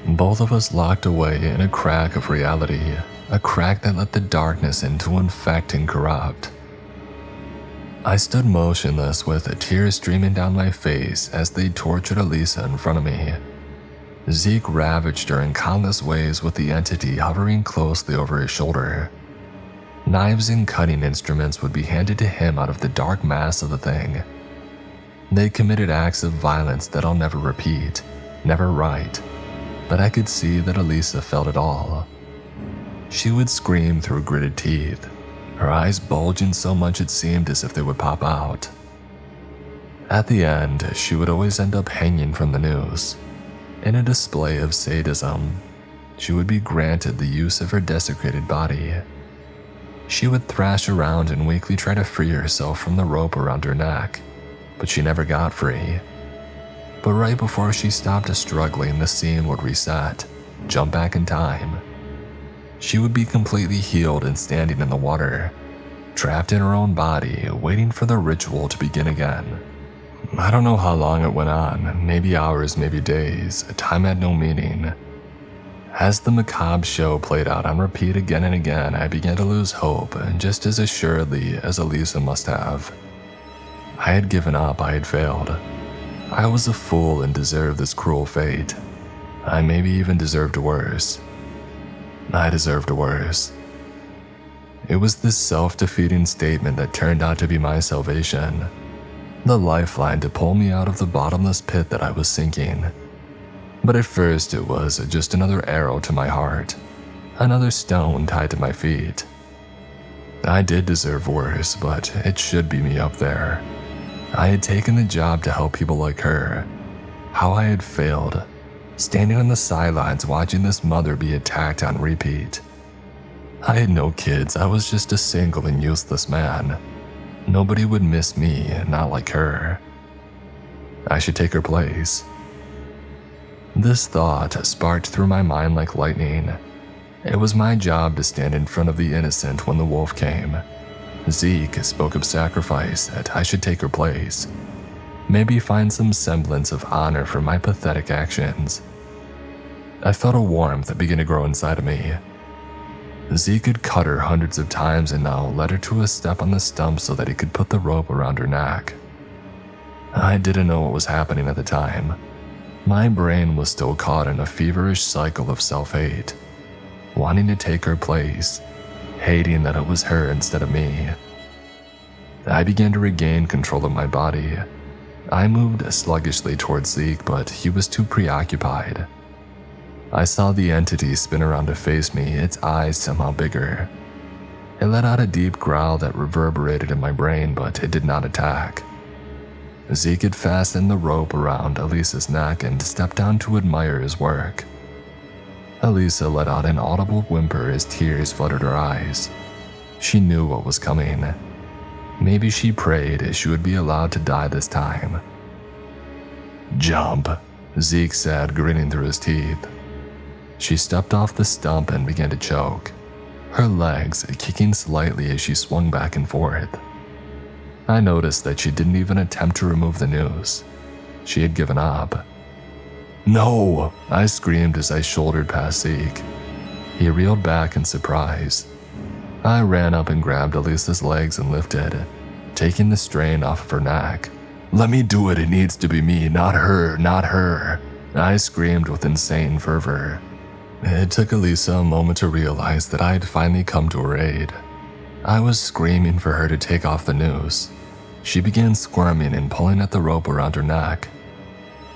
Both of us locked away in a crack of reality, a crack that let the darkness in to infect and corrupt. I stood motionless with tears streaming down my face as they tortured Alyssa in front of me. Zeke ravaged her in countless ways with the entity hovering closely over his shoulder. Knives and cutting instruments would be handed to him out of the dark mass of the thing. They committed acts of violence that I'll never repeat, never write, but I could see that Alyssa felt it all. She would scream through gritted teeth, her eyes bulging so much it seemed as if they would pop out. At the end, she would always end up hanging from the noose. In a display of sadism, she would be granted the use of her desecrated body. She would thrash around and weakly try to free herself from the rope around her neck, but she never got free. But right before she stopped struggling, the scene would reset, jump back in time. She would be completely healed and standing in the water, trapped in her own body, waiting for the ritual to begin again. I don't know how long it went on, maybe hours, maybe days. Time had no meaning. As the macabre show played out on repeat again and again, I began to lose hope, just as assuredly as Alyssa must have. I had given up, I had failed. I was a fool and deserved this cruel fate. I maybe even deserved worse. I deserved worse. It was this self-defeating statement that turned out to be my salvation, the lifeline to pull me out of the bottomless pit that I was sinking. But at first it was just another arrow to my heart, another stone tied to my feet. I did deserve worse, but it should be me up there. I had taken the job to help people like her. How I had failed, standing on the sidelines watching this mother be attacked on repeat. I had no kids, I was just a single and useless man. Nobody would miss me, not like her. I should take her place. This thought sparked through my mind like lightning. It was my job to stand in front of the innocent when the wolf came. Zeke spoke of sacrifice, that I should take her place. Maybe find some semblance of honor for my pathetic actions. I felt a warmth begin to grow inside of me. Zeke had cut her hundreds of times and now led her to a step on the stump so that he could put the rope around her neck. I didn't know what was happening at the time. My brain was still caught in a feverish cycle of self-hate, wanting to take her place, hating that it was her instead of me. I began to regain control of my body. I moved sluggishly towards Zeke, but he was too preoccupied. I saw the entity spin around to face me, its eyes somehow bigger. It let out a deep growl that reverberated in my brain, but it did not attack. Zeke had fastened the rope around Elisa's neck and stepped down to admire his work. Elisa let out an audible whimper as tears flooded her eyes. She knew what was coming. Maybe she prayed she would be allowed to die this time. "Jump," Zeke said, grinning through his teeth. She stepped off the stump and began to choke, her legs kicking slightly as she swung back and forth. I noticed that she didn't even attempt to remove the noose. She had given up. "No!" I screamed as I shouldered past Zeke. He reeled back in surprise. I ran up and grabbed Elisa's legs and lifted, taking the strain off of her neck. "Let me do it, it needs to be me, not her, not her!" I screamed with insane fervor. It took Elisa a moment to realize that I had finally come to her aid. I was screaming for her to take off the noose. She began squirming and pulling at the rope around her neck.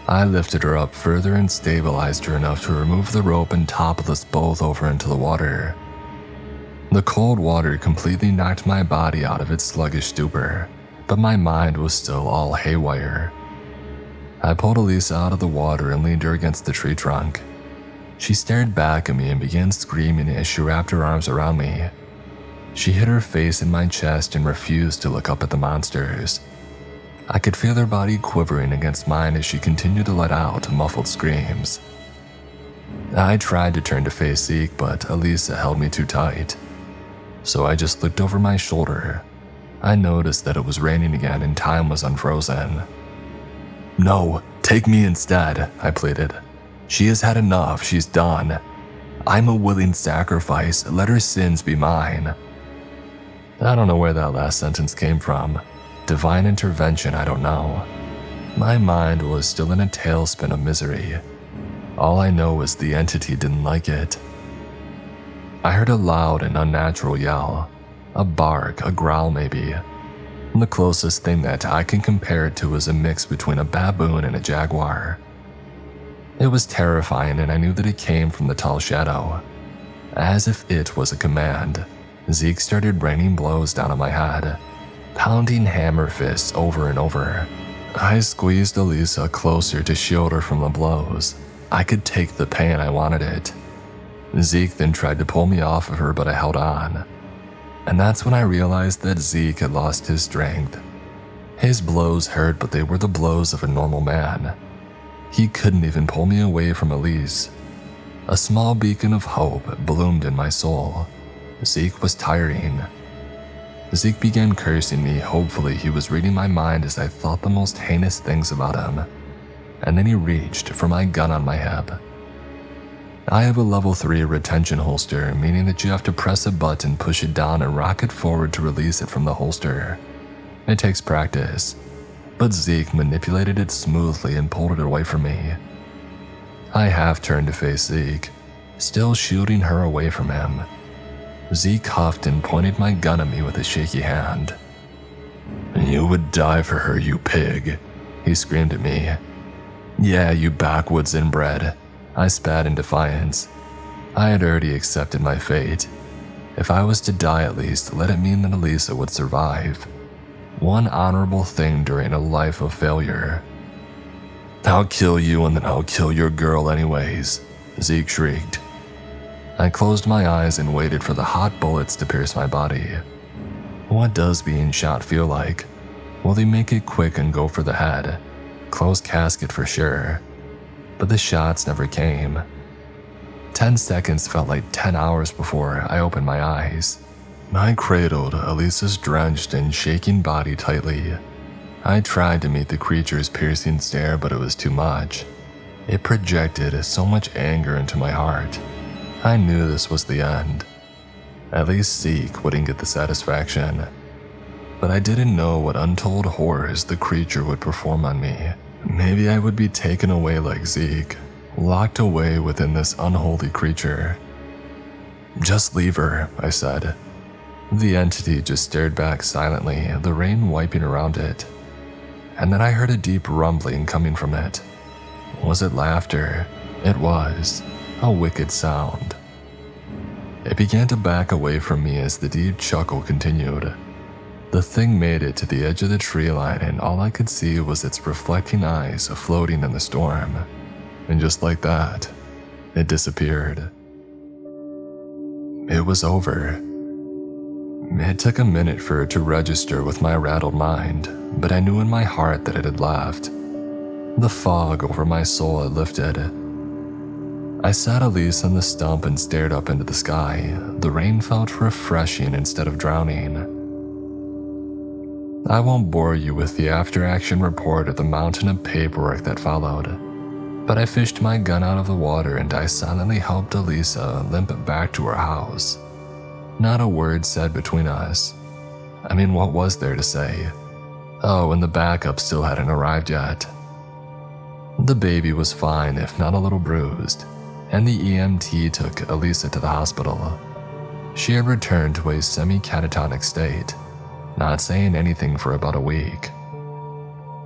I lifted her up further and stabilized her enough to remove the rope and topple us both over into the water. The cold water completely knocked my body out of its sluggish stupor, but my mind was still all haywire. I pulled Elisa out of the water and leaned her against the tree trunk. She stared back at me and began screaming as she wrapped her arms around me. She hid her face in my chest and refused to look up at the monsters. I could feel her body quivering against mine as she continued to let out muffled screams. I tried to turn to face Zeke, but Elisa held me too tight. So I just looked over my shoulder. I noticed that it was raining again and time was unfrozen. "No, take me instead," I pleaded. "She has had enough, she's done. I'm a willing sacrifice, let her sins be mine." I don't know where that last sentence came from. Divine intervention, I don't know. My mind was still in a tailspin of misery. All I know is the entity didn't like it. I heard a loud and unnatural yell. A bark, a growl maybe. The closest thing that I can compare it to is a mix between a baboon and a jaguar. It was terrifying and I knew that it came from the tall shadow. As if it was a command, Zeke started raining blows down on my head, pounding hammer fists over and over. I squeezed Elisa closer to shield her from the blows. I could take the pain, I wanted it. Zeke then tried to pull me off of her, but I held on. And that's when I realized that Zeke had lost his strength. His blows hurt, but they were the blows of a normal man. He couldn't even pull me away from Elise. A small beacon of hope bloomed in my soul. Zeke was tiring. Zeke began cursing me. Hopefully he was reading my mind as I thought the most heinous things about him. And then he reached for my gun on my hip. I have a level 3 retention holster, meaning that you have to press a button, push it down, and rock it forward to release it from the holster. It takes practice, but Zeke manipulated it smoothly and pulled it away from me. I half turned to face Zeke, still shielding her away from him. Zeke huffed and pointed my gun at me with a shaky hand. "You would die for her, you pig," he screamed at me. "Yeah, you backwoods inbred," I spat in defiance. I had already accepted my fate. If I was to die, at least let it mean that Elisa would survive. One honorable thing during a life of failure. "I'll kill you and then I'll kill your girl anyways," Zeke shrieked. I closed my eyes and waited for the hot bullets to pierce my body. What does being shot feel like? Will they make it quick and go for the head? Closed casket for sure. But the shots never came. 10 seconds felt like 10 hours before I opened my eyes. I cradled Elisa's drenched and shaking body tightly. I tried to meet the creature's piercing stare, but it was too much. It projected so much anger into my heart. I knew this was the end. At least Zeke wouldn't get the satisfaction. But I didn't know what untold horrors the creature would perform on me. Maybe I would be taken away like Zeke, locked away within this unholy creature. "Just leave her," I said. The entity just stared back silently, the rain wiping around it. And then I heard a deep rumbling coming from it. Was it laughter? It was. A wicked sound. It began to back away from me as the deep chuckle continued. The thing made it to the edge of the tree line, and all I could see was its reflecting eyes floating in the storm. And just like that, it disappeared. It was over. It took a minute for it to register with my rattled mind, but I knew in my heart that it had left. The fog over my soul had lifted. I sat Elise on the stump and stared up into the sky. The rain felt refreshing instead of drowning. I won't bore you with the after-action report of the mountain of paperwork that followed, but I fished my gun out of the water and I silently helped Elisa limp back to her house. Not a word said between us. I mean, what was there to say? Oh, and the backup still hadn't arrived yet. The baby was fine, if not a little bruised, and the EMT took Elisa to the hospital. She had returned to a semi-catatonic state, not saying anything for about a week.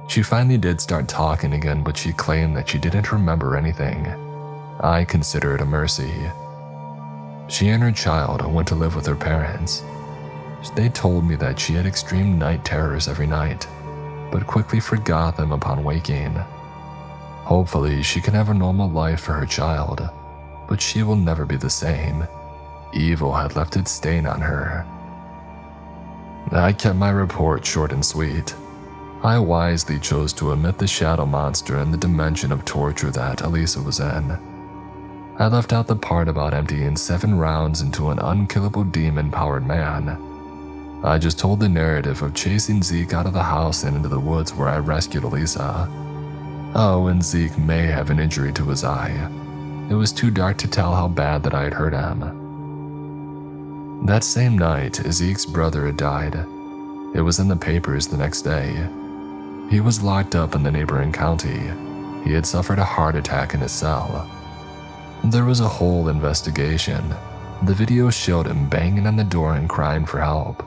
She finally did start talking again, but she claimed that she didn't remember anything. I consider it a mercy. She and her child went to live with her parents. They told me that she had extreme night terrors every night, but quickly forgot them upon waking. Hopefully, she can have a normal life for her child, but she will never be the same. Evil had left its stain on her. I kept my report short and sweet. I wisely chose to omit the shadow monster and the dimension of torture that Elisa was in. I left out the part about emptying 7 rounds into an unkillable demon-powered man. I just told the narrative of chasing Zeke out of the house and into the woods where I rescued Elisa. Oh, and Zeke may have an injury to his eye. It was too dark to tell how bad that I had hurt him. That same night, Zeke's brother had died. It was in the papers the next day. He was locked up in the neighboring county. He had suffered a heart attack in his cell. There was a whole investigation. The video showed him banging on the door and crying for help.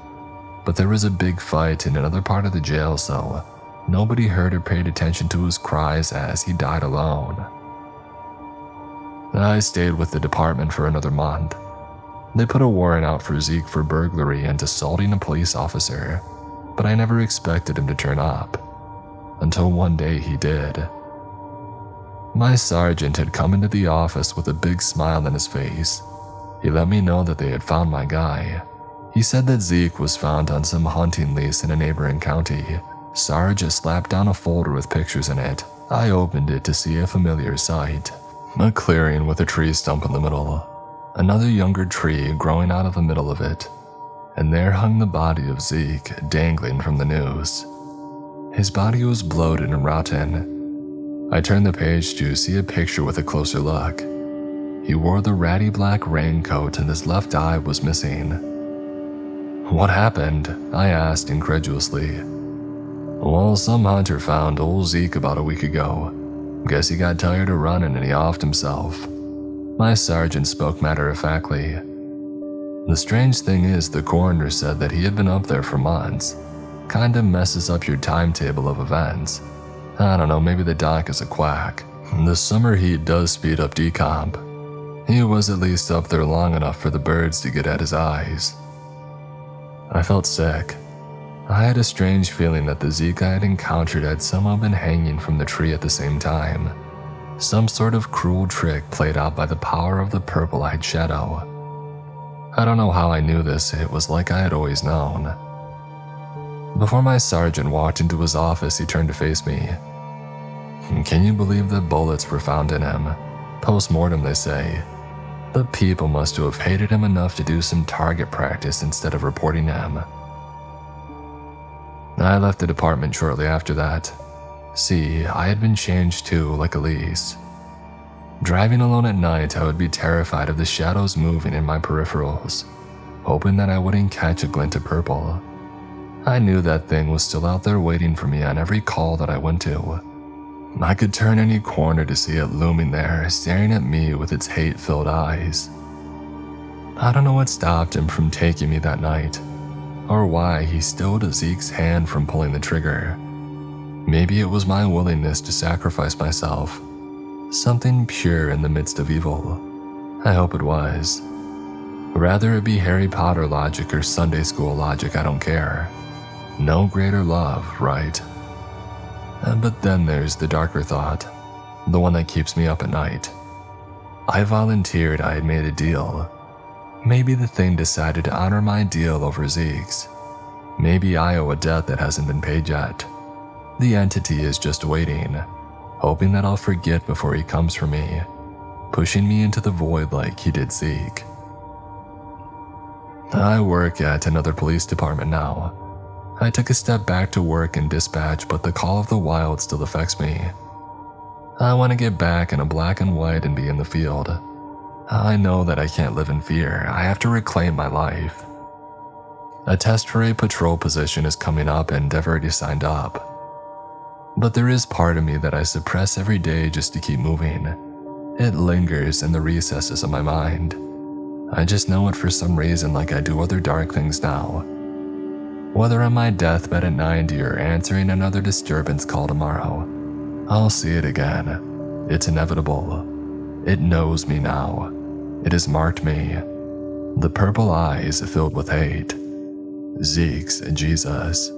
But there was a big fight in another part of the jail, so nobody heard or paid attention to his cries as he died alone. I stayed with the department for another month. They put a warrant out for Zeke for burglary and assaulting a police officer, but I never expected him to turn up. Until one day he did. My sergeant had come into the office with a big smile on his face. He let me know that they had found my guy. He said that Zeke was found on some hunting lease in a neighboring county. Sarge slapped down a folder with pictures in it. I opened it to see a familiar sight. A clearing with a tree stump in the middle. Another younger tree growing out of the middle of it. And there hung the body of Zeke dangling from the noose. His body was bloated and rotten. I turned the page to see a picture with a closer look. He wore the ratty black raincoat and his left eye was missing. "What happened?" I asked incredulously. Well, some hunter found old Zeke about a week ago. Guess he got tired of running and he offed himself. My sergeant spoke matter-of-factly. The strange thing is, the coroner said that he had been up there for months. Kinda messes up your timetable of events. I don't know, maybe the doc is a quack. The summer heat does speed up decomp. He was at least up there long enough for the birds to get at his eyes. I felt sick. I had a strange feeling that the Zeke I had encountered had somehow been hanging from the tree at the same time. Some sort of cruel trick played out by the power of the purple-eyed shadow. I don't know how I knew this, it was like I had always known. Before my sergeant walked into his office, he turned to face me. Can you believe that bullets were found in him? Post-mortem, they say. The people must have hated him enough to do some target practice instead of reporting him. I left the department shortly after that. See, I had been changed too, like Elise. Driving alone at night, I would be terrified of the shadows moving in my peripherals, hoping that I wouldn't catch a glint of purple. I knew that thing was still out there waiting for me on every call that I went to. I could turn any corner to see it looming there, staring at me with its hate-filled eyes. I don't know what stopped him from taking me that night, or why he stilled Zeke's hand from pulling the trigger. Maybe it was my willingness to sacrifice myself, something pure in the midst of evil. I hope it was. Rather it be Harry Potter logic or Sunday school logic, I don't care. No greater love, right? But then there's the darker thought, the one that keeps me up at night. I volunteered I had made a deal. Maybe the thing decided to honor my deal over Zeke's. Maybe I owe a debt that hasn't been paid yet. The entity is just waiting, hoping that I'll forget before he comes for me, pushing me into the void like he did Zeke. I work at another police department now. I took a step back to work in dispatch, but the call of the wild still affects me. I want to get back in a black and white and be in the field. I know that I can't live in fear. I have to reclaim my life. A test for a patrol position is coming up and I've already signed up. But there is part of me that I suppress every day just to keep moving. It lingers in the recesses of my mind. I just know it for some reason, like I do other dark things now. Whether on my deathbed at 90 or answering another disturbance call tomorrow, I'll see it again. It's inevitable. It knows me now. It has marked me. The purple eyes filled with hate. Zeke's Jesus.